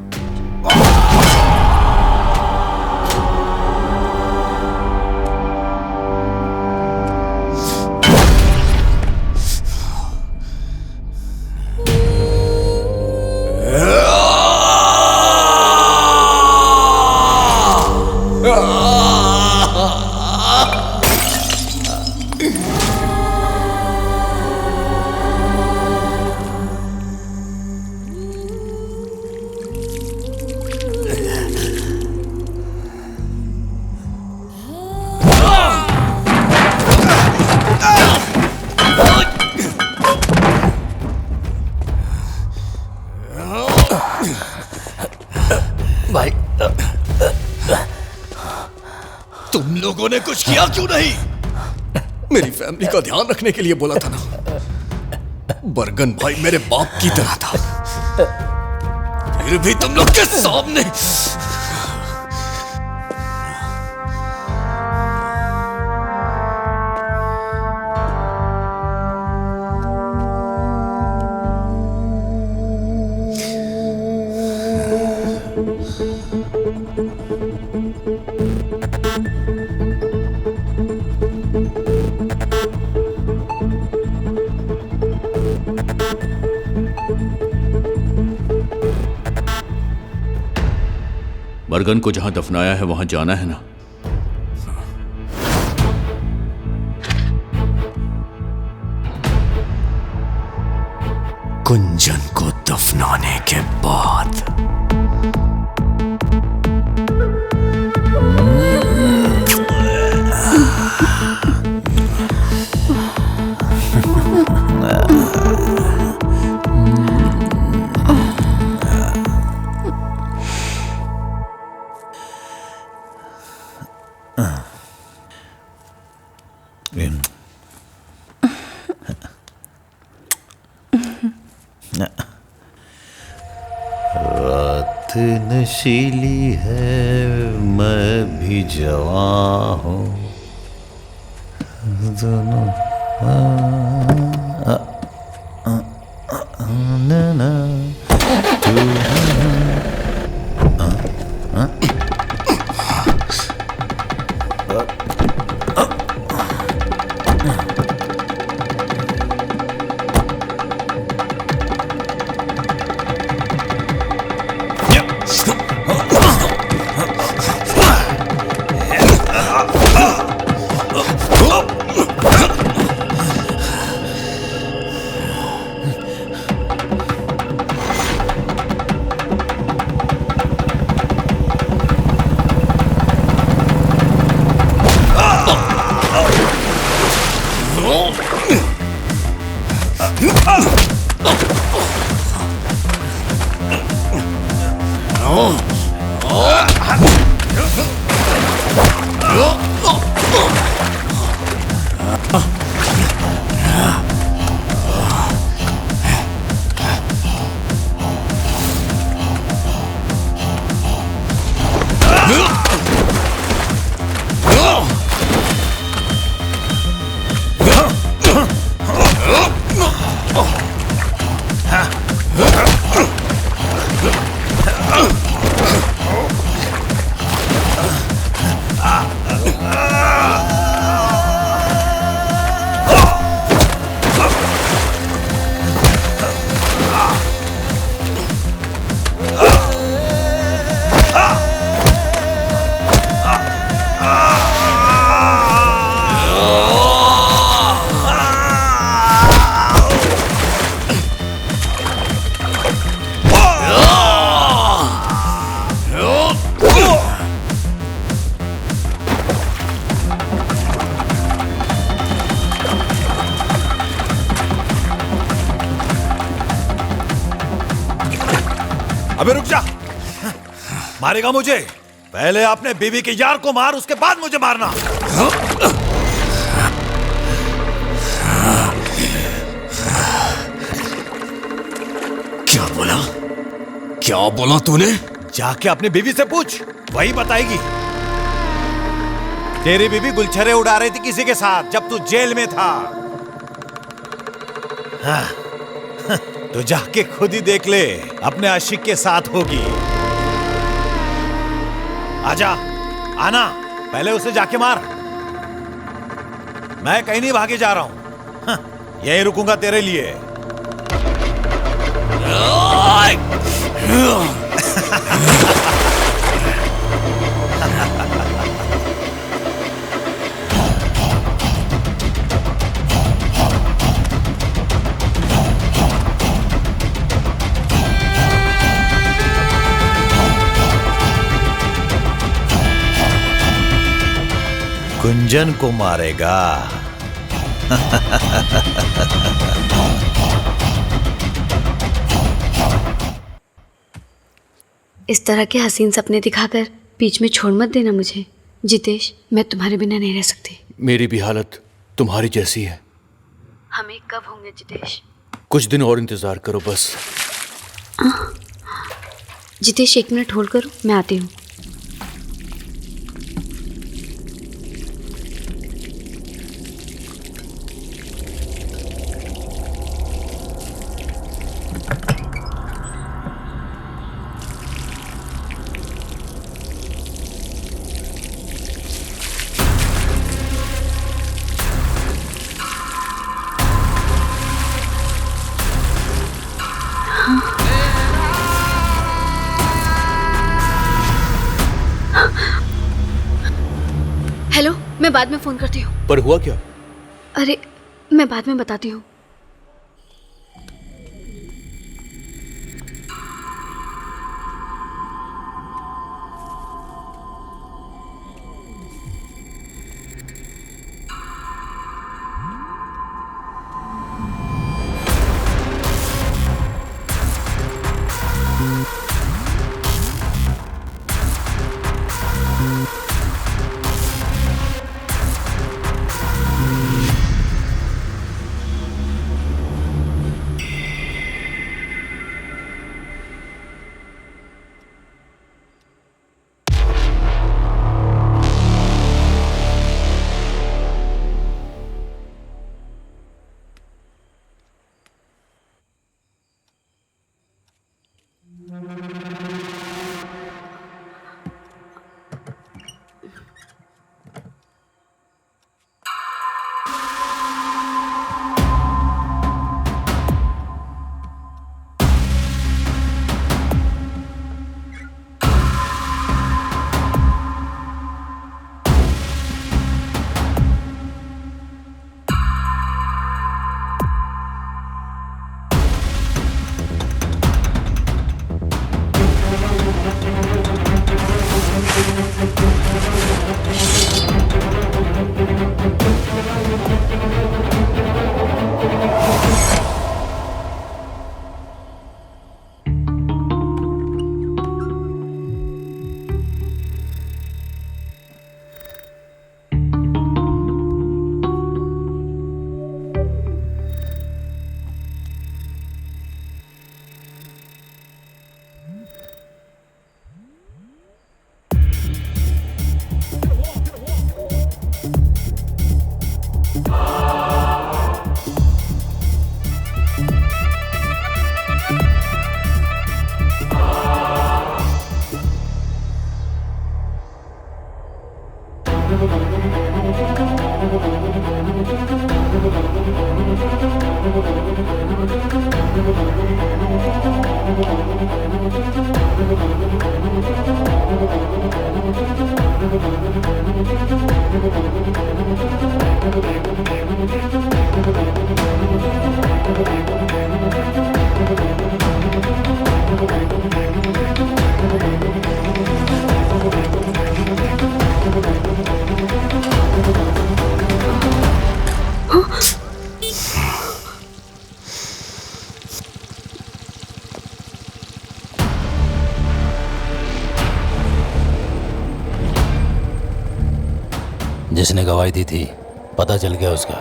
Speaker 3: भाई, तुम लोगों ने कुछ किया क्यों नहीं? मेरी फैमिली का ध्यान रखने के लिए बोला था ना। बर्गन भाई मेरे बाप की तरह था, फिर भी तुम लोग के सामने।
Speaker 10: बर्गन को जहां दफनाया है वहां जाना है ना?
Speaker 3: कुंजन को दफनाने के बाद
Speaker 8: रात नशीली है, मैं भी जवां हूँ, दोनों ना अबे रुक जा, मारेगा मुझे? पहले अपने बीवी के यार को मार, उसके बाद मुझे मारना।
Speaker 3: क्या बोला? क्या बोला तूने?
Speaker 8: जाके अपनी बीवी से पूछ, वही बताएगी। तेरी बीवी गुलछरे उड़ा रही थी किसी के साथ जब तू जेल में था। हाँ, तो जाके खुद ही देख ले, अपने आशिक के साथ होगी। आजा, आना, पहले उसे जाके मार। मैं कहीं नहीं भागे जा रहा हूं, हाँ, यही रुकूंगा तेरे लिए। गुंजन को मारेगा।
Speaker 4: इस तरह के हसीन सपने दिखाकर बीच में छोड़ मत देना मुझे जितेश। मैं तुम्हारे बिना नहीं रह सकती।
Speaker 10: मेरी भी हालत तुम्हारी जैसी है।
Speaker 4: हम एक कब होंगे जितेश?
Speaker 10: कुछ दिन और इंतजार करो बस।
Speaker 4: जितेश 1 मिनट होल्ड करो, मैं आती हूँ। हेलो, मैं बाद में फोन करती हूँ।
Speaker 10: पर हुआ क्या?
Speaker 4: अरे मैं बाद में बताती हूँ।
Speaker 1: जिसने गवाही दी थी पता चल गया उसका।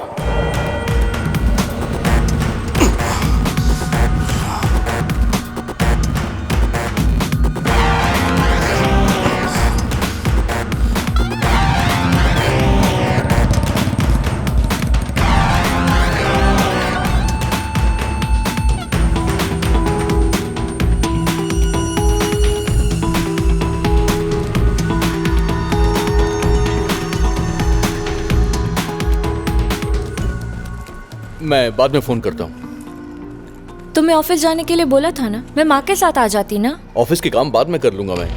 Speaker 10: मैं बाद में फोन करता हूँ।
Speaker 7: तुम्हें ऑफिस जाने के लिए बोला था ना, मैं माँ के साथ आ जाती ना।
Speaker 10: ऑफिस के काम बाद में कर लूंगा मैं।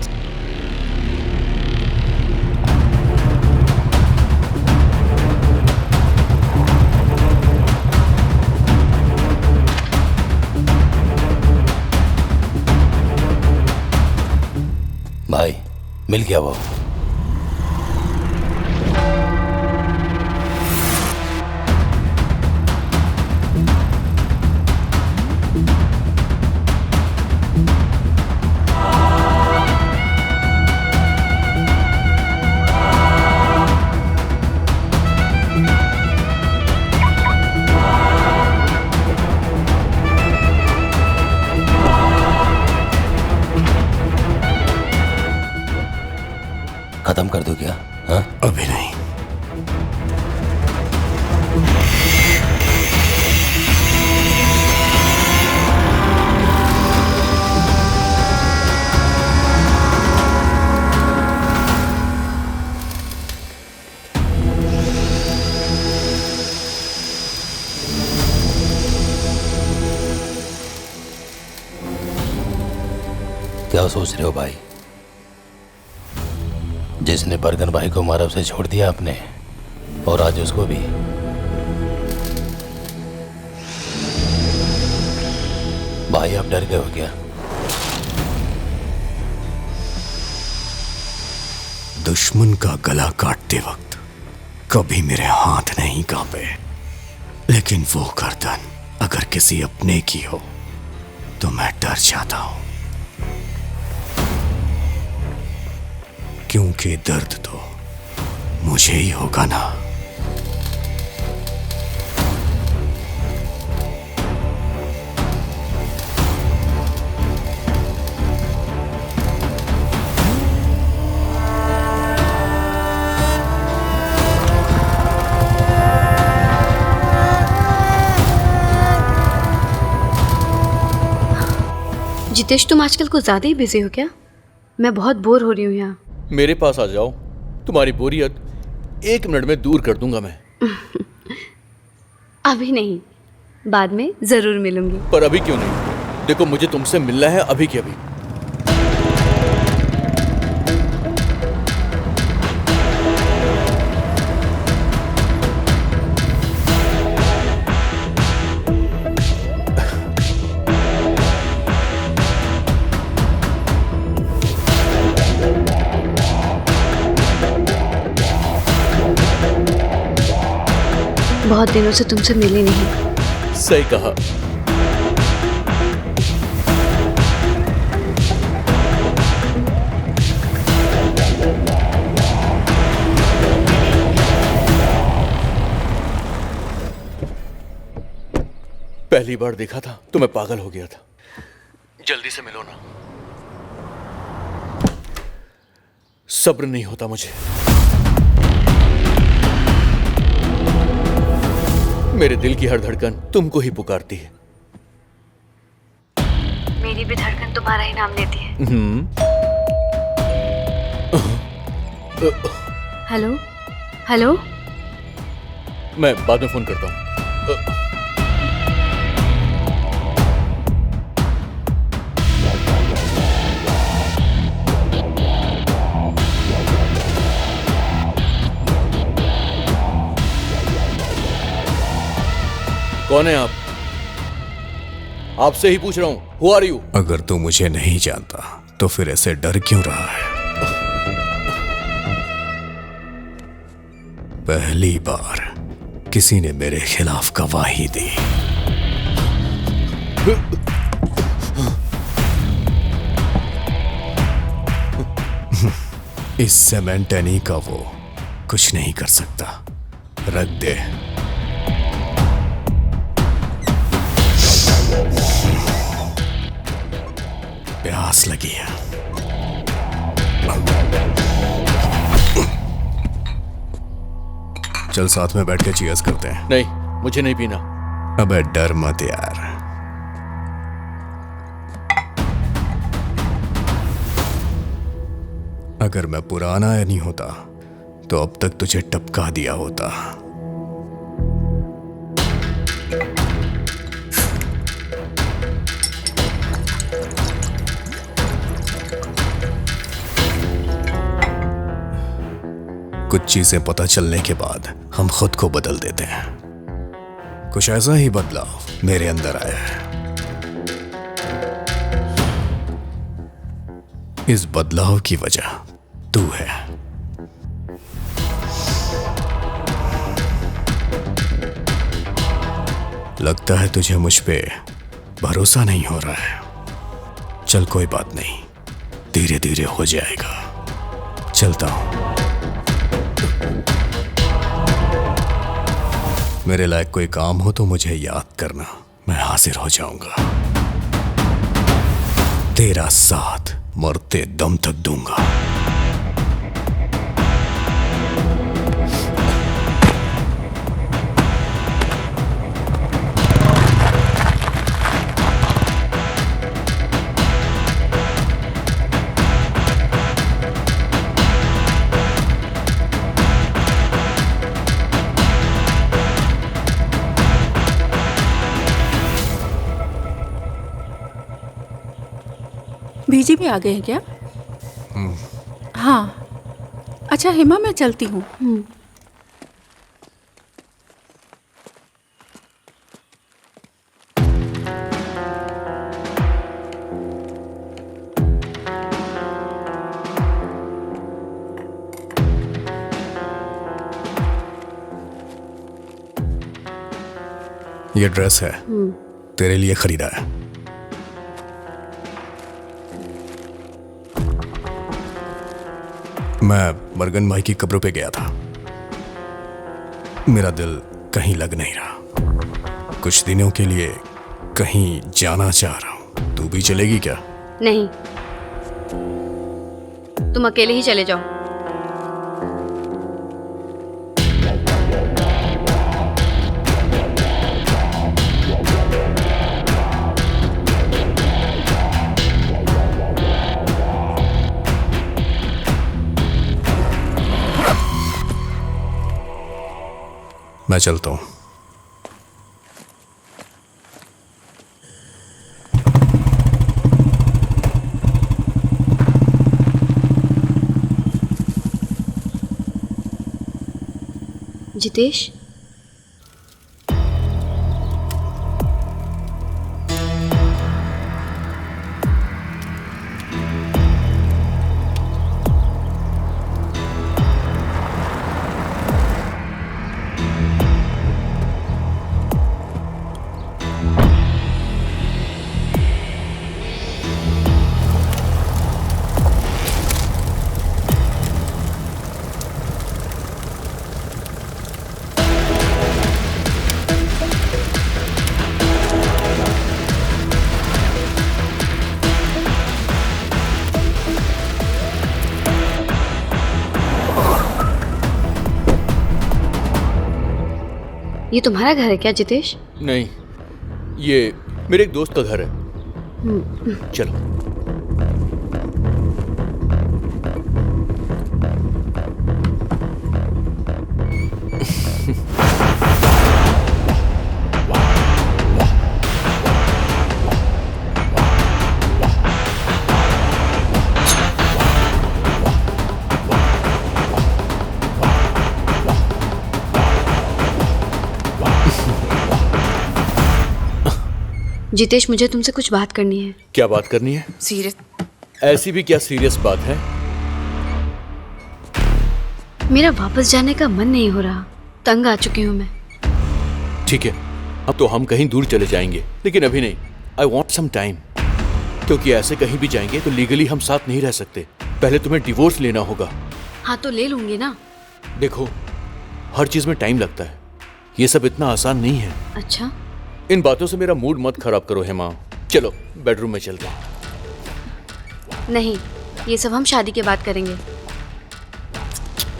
Speaker 1: भाई मिल गया वो। खत्म कर दो क्या? हाँ?
Speaker 3: अभी नहीं।
Speaker 1: क्या सोच रहे हो भाई? जिसने बरगन भाई को मारा उसे छोड़ दिया आपने, और आज उसको भी। भाई आप डर गए हो क्या?
Speaker 3: दुश्मन का गला काटते वक्त कभी मेरे हाथ नहीं कांपे, लेकिन वो गर्दन अगर किसी अपने की हो तो मैं डर जाता हूं, क्योंकि दर्द तो मुझे ही होगा ना।
Speaker 4: जितेश, तुम आजकल कुछ ज्यादा ही बिजी हो क्या? मैं बहुत बोर हो रही हूँ यहाँ।
Speaker 10: मेरे पास आ जाओ, तुम्हारी बोरियत 1 मिनट में दूर कर दूंगा मैं।
Speaker 4: अभी नहीं, बाद में जरूर मिलूंगी।
Speaker 10: पर अभी क्यों नहीं? देखो मुझे तुमसे मिलना है अभी के अभी।
Speaker 4: बहुत दिनों से तुमसे मिली नहीं।
Speaker 10: सही कहा। पहली बार देखा था तो मैं पागल हो गया था। जल्दी से मिलो ना। सब्र नहीं होता मुझे। मेरे दिल की हर धड़कन तुमको ही पुकारती है।
Speaker 4: मेरी भी धड़कन तुम्हारा ही नाम लेती है। हेलो हेलो,
Speaker 10: मैं बाद में फोन करता हूँ। कौन है आप? आपसे ही पूछ रहा हूं। Who are you?
Speaker 3: अगर तू मुझे नहीं जानता तो फिर ऐसे डर क्यों रहा है? पहली बार किसी ने मेरे खिलाफ गवाही दी। इस सेमेंटेनी का वो कुछ नहीं कर सकता। रख दे। प्यास लगी है। चल साथ में बैठ के चीयर्स करते हैं।
Speaker 10: नहीं, मुझे नहीं पीना।
Speaker 3: अबे डर मत यार। अगर मैं पुराना नहीं होता तो अब तक तुझे टपका दिया होता। कुछ चीजें पता चलने के बाद हम खुद को बदल देते हैं। कुछ ऐसा ही बदलाव मेरे अंदर आया है। इस बदलाव की वजह तू है। लगता है तुझे मुझ पे भरोसा नहीं हो रहा है। चल कोई बात नहीं, धीरे धीरे हो जाएगा। चलता हूं। मेरे लायक कोई काम हो तो मुझे याद करना, मैं हाजिर हो जाऊंगा। तेरा साथ मरते दम तक दूंगा।
Speaker 5: बीजी भी आ गए हैं क्या? हाँ। अच्छा हेमा, मैं चलती हूँ।
Speaker 3: ये ड्रेस है, तेरे लिए खरीदा है। मैं मरगन भाई की कब्रों पे गया था। मेरा दिल कहीं लग नहीं रहा। कुछ दिनों के लिए कहीं जाना चाह रहा हूं। तू भी चलेगी क्या?
Speaker 4: नहीं, तुम अकेले ही चले जाओ।
Speaker 3: मैं चलता हूं।
Speaker 4: जितेश, ये तुम्हारा घर है क्या जितेश?
Speaker 10: नहीं, ये मेरे एक दोस्त का घर है। चलो।
Speaker 4: जितेश, मुझे तुमसे कुछ बात करनी है।
Speaker 10: क्या बात करनी है?
Speaker 4: सीरियस।
Speaker 10: ऐसी भी क्या सीरियस बात है?
Speaker 4: मेरा वापस जाने का मन नहीं हो रहा। तंग आ चुकी हूँ मैं।
Speaker 10: ठीक है, अब तो हम कहीं दूर चले जाएंगे, लेकिन अभी नहीं। आई वॉन्ट सम टाइम, क्योंकि ऐसे कहीं भी जाएंगे तो लीगली हम साथ नहीं रह सकते। पहले तुम्हें डिवोर्स लेना होगा।
Speaker 4: हाँ तो ले लूंगी ना,
Speaker 10: देखो, हर चीज में टाइम लगता है, ये सब इतना आसान नहीं है।
Speaker 4: अच्छा,
Speaker 10: इन बातों से मेरा मूड मत खराब करो हेमा। चलो बेडरूम में चलते हैं।
Speaker 4: नहीं, ये सब हम शादी के बाद करेंगे।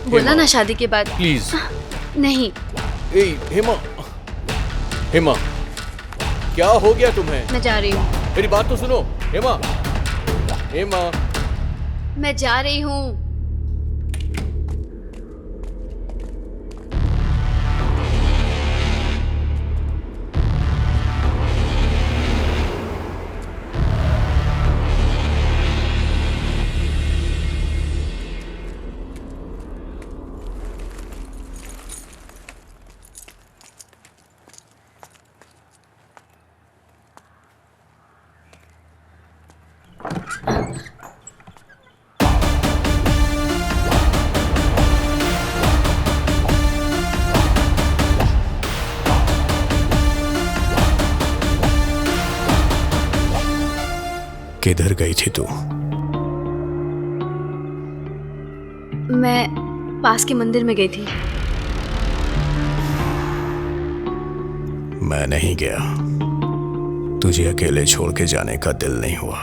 Speaker 4: बोला ना शादी के बाद।
Speaker 10: प्लीज।
Speaker 4: नहीं।
Speaker 10: ए हेमा, हेमा क्या हो गया तुम्हें?
Speaker 4: मैं जा रही हूँ।
Speaker 10: मेरी बात तो सुनो हेमा। हेमा
Speaker 4: मैं जा रही हूँ।
Speaker 3: किधर गई थी तू?
Speaker 4: मैं पास के मंदिर में गई थी।
Speaker 3: मैं नहीं गया। तुझे अकेले छोड़ के जाने का दिल नहीं हुआ।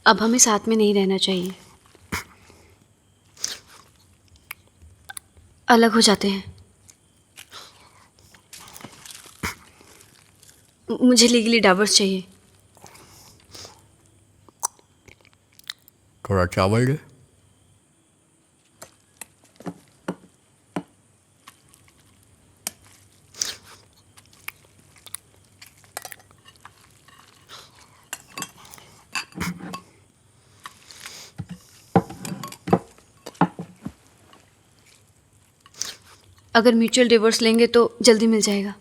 Speaker 4: अब हमें साथ में नहीं रहना चाहिए, अलग हो जाते हैं। मुझे लीगली डाइवोर्स चाहिए।
Speaker 3: थोड़ा चावल दे।
Speaker 4: अगर म्यूचुअल डिवोर्स लेंगे तो जल्दी मिल जाएगा।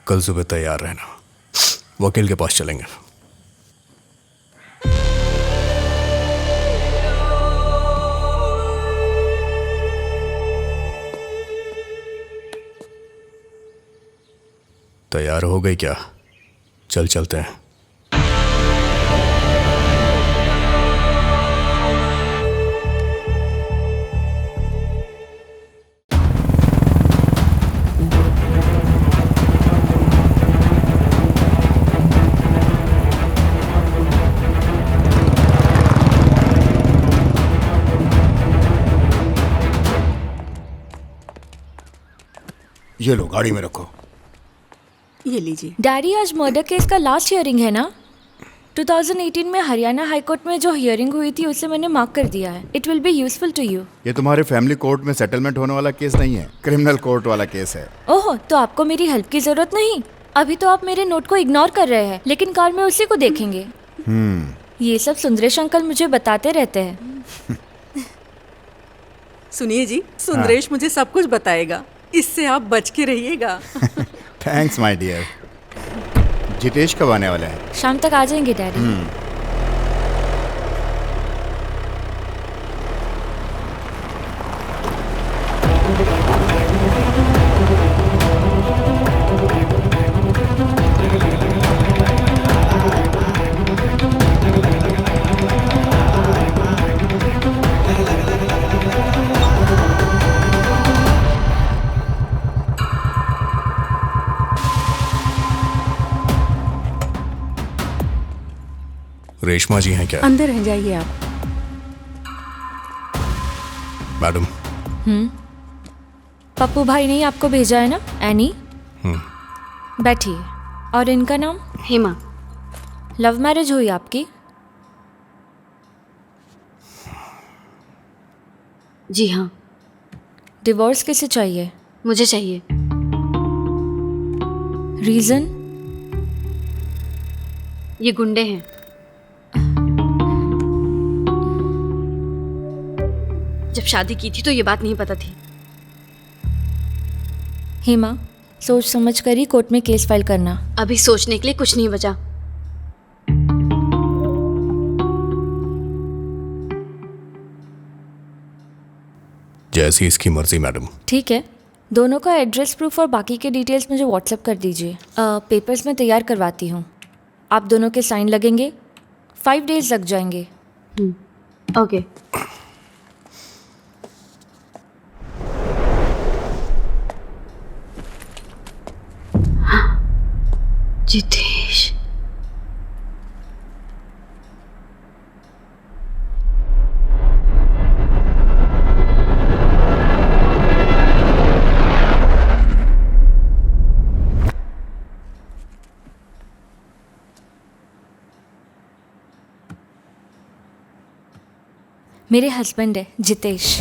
Speaker 3: कल सुबह तैयार रहना, वकील के पास चलेंगे। तैयार हो गई क्या? चल चलते हैं।
Speaker 12: ये लो, गाड़ी में रखो।
Speaker 5: ये लीजिए।
Speaker 7: डैडी, आज मर्डर केस का लास्ट हियरिंग है ना? 2018 में हरियाणा हाई कोर्ट में जो हियरिंग हुई थी उसे मैंने मार्क कर दिया है। It will be useful to you.
Speaker 12: ये तुम्हारे फैमिली कोर्ट में सेटलमेंट होने वाला केस नहीं है, क्रिमिनल कोर्ट वाला केस है।
Speaker 7: ओह, तो आपको मेरी हेल्प की जरूरत नहीं? अभी तो आप मेरे नोट को इग्नोर कर रहे हैं, लेकिन कार में उसी को देखेंगे। ये सब सुंदरेश अंकल मुझे बताते रहते हैं।
Speaker 5: सुनिए जी, सुंदरेश मुझे सब कुछ बताएगा, इससे आप बच के रहिएगा।
Speaker 12: Thanks my dear. जितेश कब आने वाला है?
Speaker 7: शाम तक आ जाएंगे डैडी।
Speaker 3: रेशमा जी हैं क्या?
Speaker 5: अंदर रह जाइए आप।
Speaker 3: मैडम।
Speaker 7: पप्पू भाई ने आपको भेजा है ना, एनी? बैठिए। और इनका नाम?
Speaker 4: हेमा।
Speaker 7: लव मैरिज हुई आपकी?
Speaker 4: जी हाँ।
Speaker 7: डिवोर्स किसे चाहिए?
Speaker 4: मुझे चाहिए।
Speaker 7: रीजन?
Speaker 4: ये गुंडे हैं। जब शादी की थी तो ये बात नहीं पता थी।
Speaker 7: हेमा, सोच समझ कर ही कोर्ट में केस फाइल करना।
Speaker 4: अभी सोचने के लिए कुछ नहीं बचा।
Speaker 3: जैसी इसकी मर्जी मैडम।
Speaker 7: ठीक है, दोनों का एड्रेस प्रूफ और बाकी के डिटेल्स मुझे व्हाट्सएप कर दीजिए। पेपर्स मैं तैयार करवाती हूँ। आप दोनों के साइन लगेंगे, 5 डेज लग जाएंगे।
Speaker 4: ओके। जितेश,
Speaker 7: मेरे हस्बैंड है जितेश।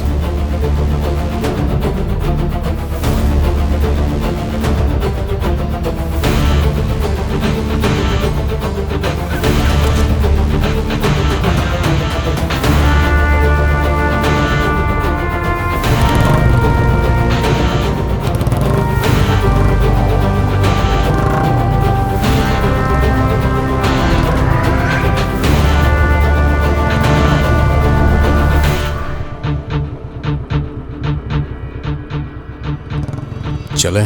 Speaker 3: चले।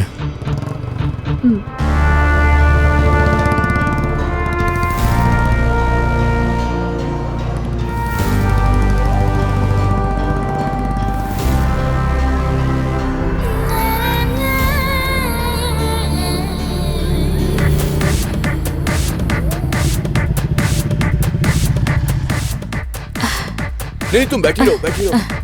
Speaker 10: नहीं, तुम बैठी रहो, बैठी रहो।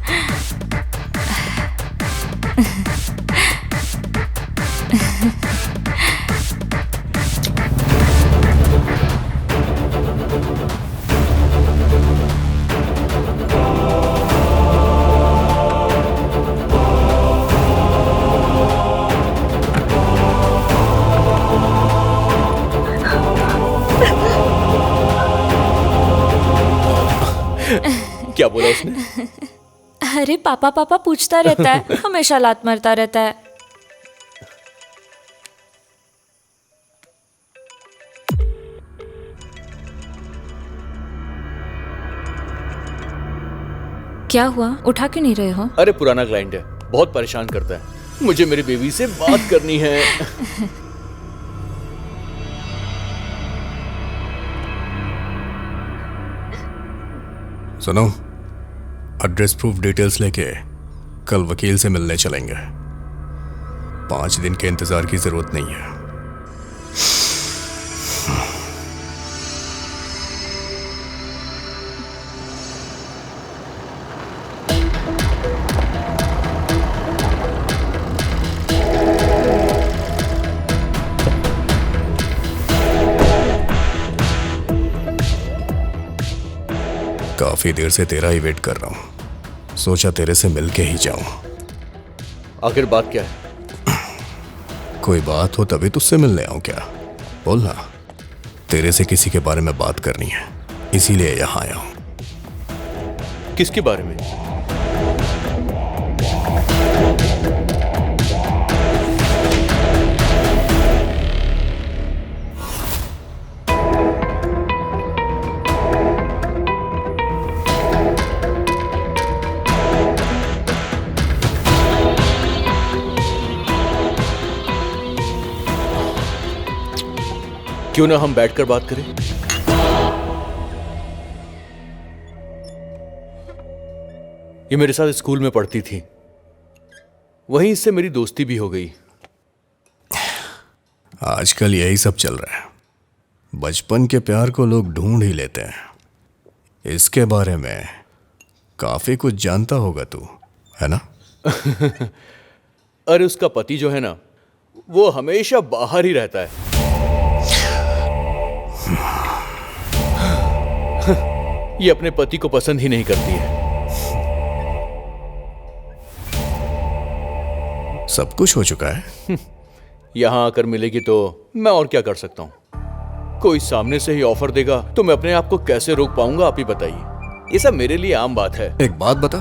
Speaker 10: क्या बोला उसने?
Speaker 7: अरे पापा पापा पूछता रहता है, हमेशा लात मारता रहता है। क्या हुआ, उठा क्यों नहीं रहे हो?
Speaker 10: अरे पुराना क्लाइंट है, बहुत परेशान करता है। मुझे मेरी बेबी से बात करनी है।
Speaker 3: सुनो, एड्रेस प्रूफ डिटेल्स लेके कल वकील से मिलने चलेंगे। 5 दिन के इंतजार की जरूरत नहीं है। काफी देर से तेरा ही वेट कर रहा हूं। सोचा तेरे से मिलके ही जाऊं।
Speaker 10: आखिर बात क्या है?
Speaker 3: कोई बात हो तभी तुझसे मिलने आऊं क्या? बोलना। तेरे से किसी के बारे में बात करनी है, इसीलिए यहां आया हूं।
Speaker 10: किसके बारे में? क्यों ना हम बैठकर बात करें? ये मेरे साथ स्कूल में पढ़ती थी, वहीं इससे मेरी दोस्ती भी हो गई।
Speaker 3: आजकल यही सब चल रहा है। बचपन के प्यार को लोग ढूंढ ही लेते हैं। इसके बारे में काफी कुछ जानता होगा तू, है ना?
Speaker 10: अरे उसका पति जो है ना, वो हमेशा बाहर ही रहता है। ये अपने पति को पसंद ही नहीं करती है।
Speaker 3: सब कुछ हो चुका है।
Speaker 10: यहाँ आकर मिलेगी तो मैं और क्या कर सकता हूँ? कोई सामने से ही ऑफर देगा तो मैं अपने आप को कैसे रोक पाऊंगा? आप ही बताइए। ये सब मेरे लिए आम बात है।
Speaker 3: एक बात बता,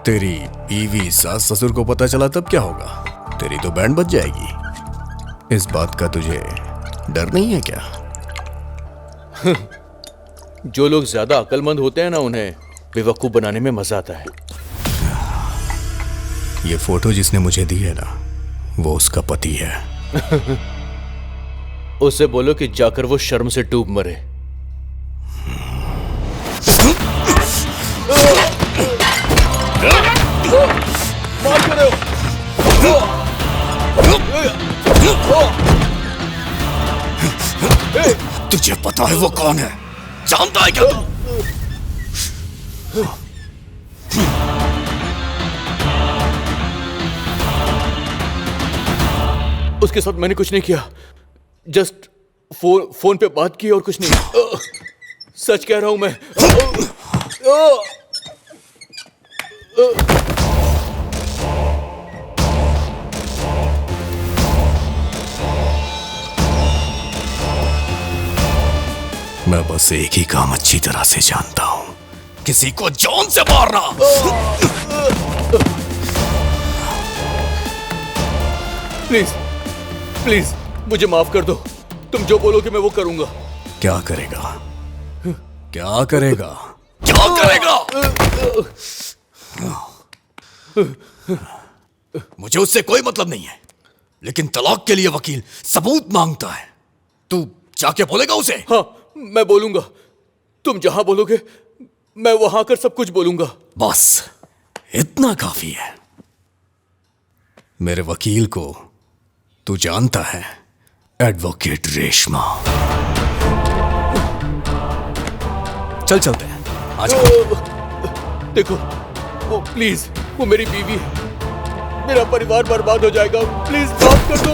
Speaker 3: तेरी बीवी सास ससुर को पता चला तब क्या होगा? तेरी तो बैंड बज जाएगी। इस बात का तुझे डर नहीं है क्या?
Speaker 10: जो लोग ज्यादा अक्लमंद होते हैं ना, उन्हें बेवकूफ बनाने में मजा आता है।
Speaker 3: ये फोटो जिसने मुझे दी है ना, वो उसका पति है।
Speaker 10: उससे बोलो कि जाकर वो शर्म से डूब मरे।
Speaker 3: तुझे पता है वो कौन है? जानता है क्या तू?
Speaker 10: उसके साथ मैंने कुछ नहीं किया, जस्ट फोन पे बात की और कुछ नहीं। सच कह रहा हूं मैं।
Speaker 3: मैं बस एक ही काम अच्छी तरह से जानता हूं, किसी को जान से मारना।
Speaker 10: प्लीज प्लीज मुझे माफ कर दो। तुम जो बोलोगे मैं वो करूंगा।
Speaker 3: क्या करेगा? क्या करेगा? क्या करेगा? मुझे उससे कोई मतलब नहीं है, लेकिन तलाक के लिए वकील सबूत मांगता है। तू जाके बोलेगा उसे?
Speaker 10: हाँ, मैं बोलूंगा। तुम जहां बोलोगे मैं वहां आकर सब कुछ बोलूंगा।
Speaker 3: बस इतना काफी है। मेरे वकील को तू जानता है, एडवोकेट रेशमा। चल चलते हैं, आजा।
Speaker 10: देखो, वो प्लीज, वो मेरी बीवी है। मेरा परिवार बर्बाद हो जाएगा। प्लीज माफ कर दो।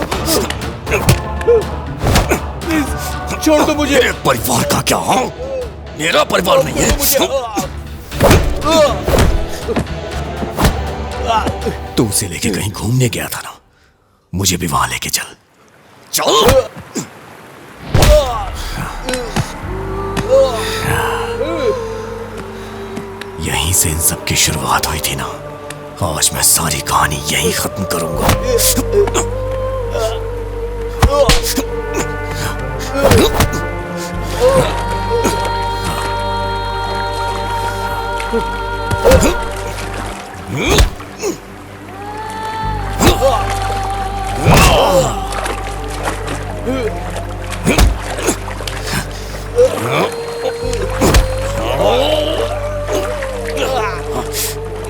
Speaker 10: प्लीज छोड़ दो मुझे।
Speaker 3: मेरे परिवार का क्या? हाँ, मेरा परिवार नहीं है। तू उसे लेके कहीं घूमने गया था ना, मुझे भी वहां लेके चल। चल। यहीं से इन सब की शुरुआत हुई थी ना। आज मैं सारी कहानी यहीं खत्म करूंगा।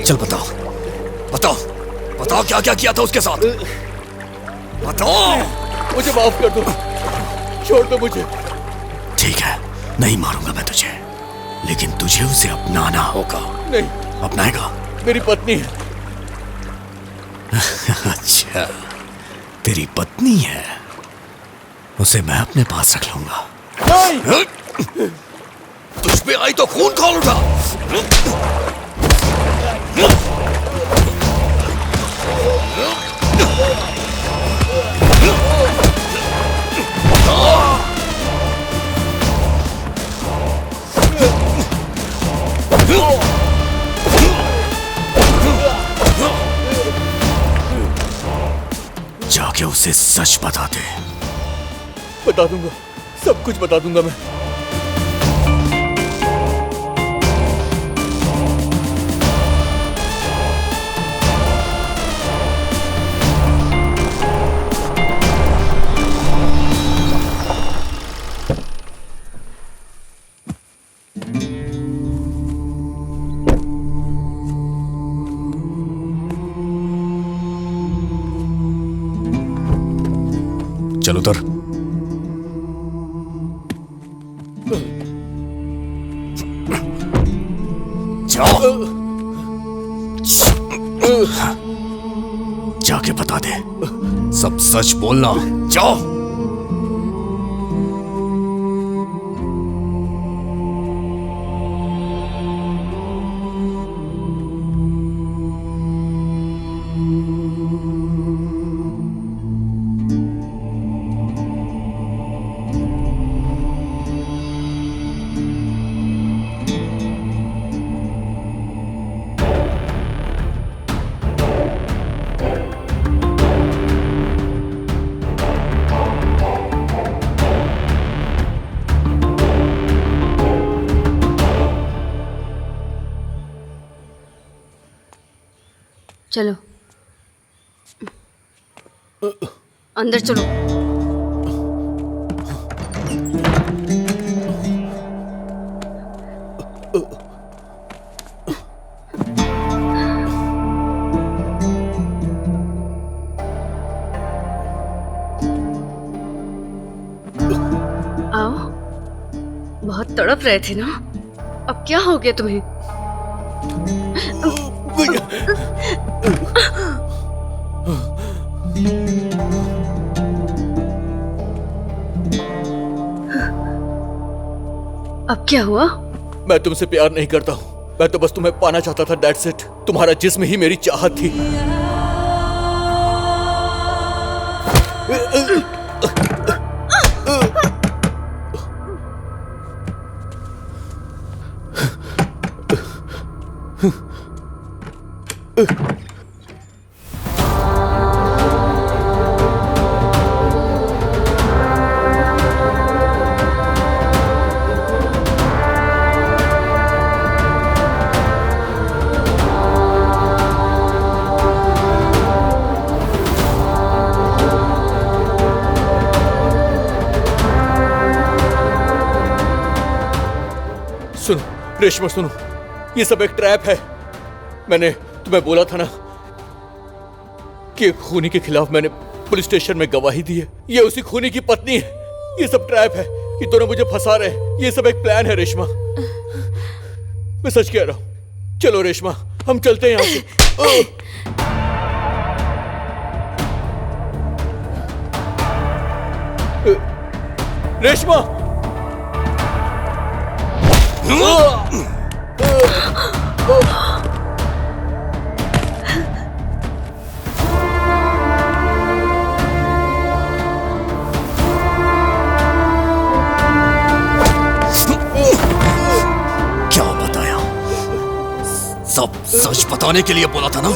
Speaker 3: चल बताओ, बताओ, बताओ क्या क्या किया था उसके साथ? बताओ।
Speaker 10: मुझे माफ कर दो, छोड़ दो मुझे।
Speaker 3: ठीक है, नहीं मारूंगा मैं तुझे, लेकिन तुझे उसे अपनाना होगा।
Speaker 10: नहीं।
Speaker 3: अपनाएगा?
Speaker 10: मेरी पत्नी है।
Speaker 3: अच्छा, तेरी पत्नी है, उसे मैं अपने पास रख लूंगा।
Speaker 10: नहीं।
Speaker 3: तुझ पे आई तो खून खौल उठा। जाके उसे सच बता दे।
Speaker 10: बता दूंगा, सब कुछ बता दूंगा मैं।
Speaker 3: चल उतर। जाओ, जाके बता दे, सब सच बोलना। जाओ।
Speaker 4: चलो अंदर चलो। आओ, बहुत तड़प रहे थे ना, अब क्या हो गया तुम्हें? अब क्या हुआ?
Speaker 10: मैं तुमसे प्यार नहीं करता हूँ, मैं तो बस तुम्हें पाना चाहता था, दैट्स इट। तुम्हारा जिस्म ही मेरी चाहत थी। सुनो रेशमा, सुनो, ये सब एक ट्रैप है। मैंने तुम्हें बोला था ना कि खूनी के खिलाफ मैंने पुलिस स्टेशन में गवाही दी है। ये उसी खूनी की पत्नी है। ये सब ट्रैप है, ये दोनों मुझे फंसा रहे हैं। ये सब एक प्लान है रेशमा, मैं सच कह रहा हूं। चलो रेशमा, हम चलते हैं यहाँ से। रेशमा,
Speaker 3: क्या बताया? सब सच बताने के लिए बोला था ना?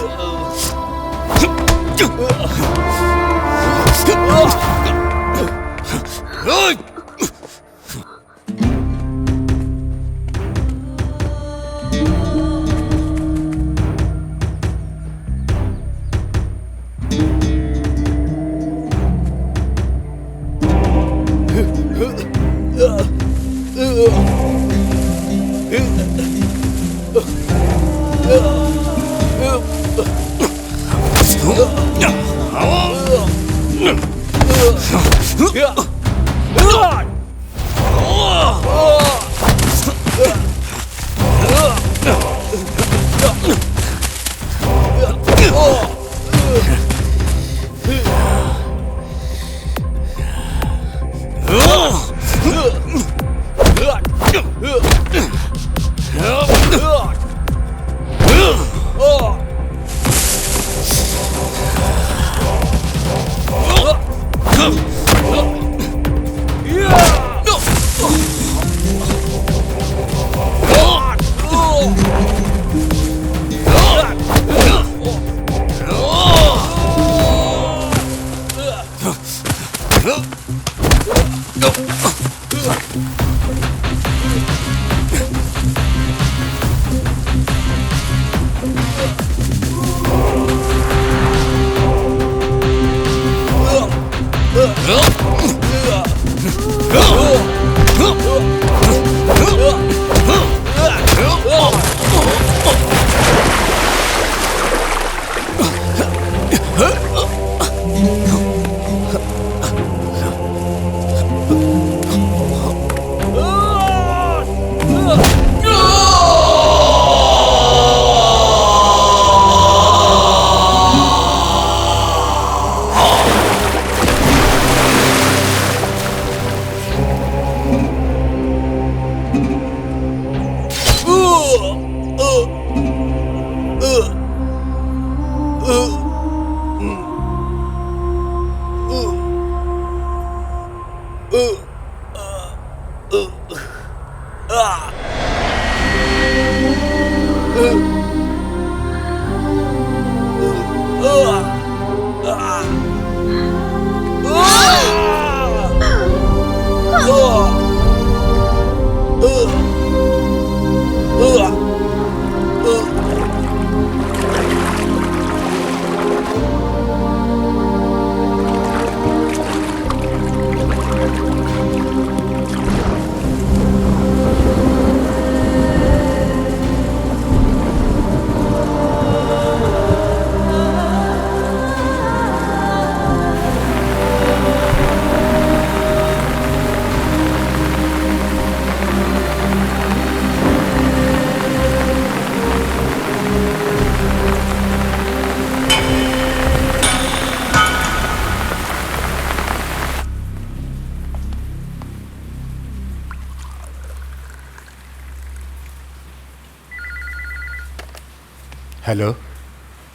Speaker 12: हेलो।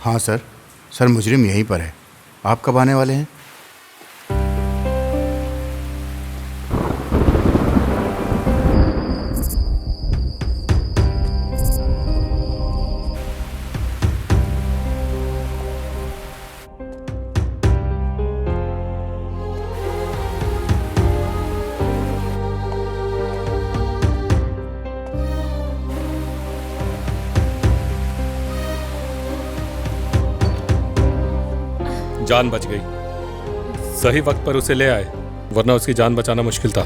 Speaker 12: हाँ सर, सर मुजरिम यहीं पर है। आप कब आने वाले हैं?
Speaker 2: जान बच गई। सही वक्त पर उसे ले आए, वरना उसकी जान बचाना मुश्किल था।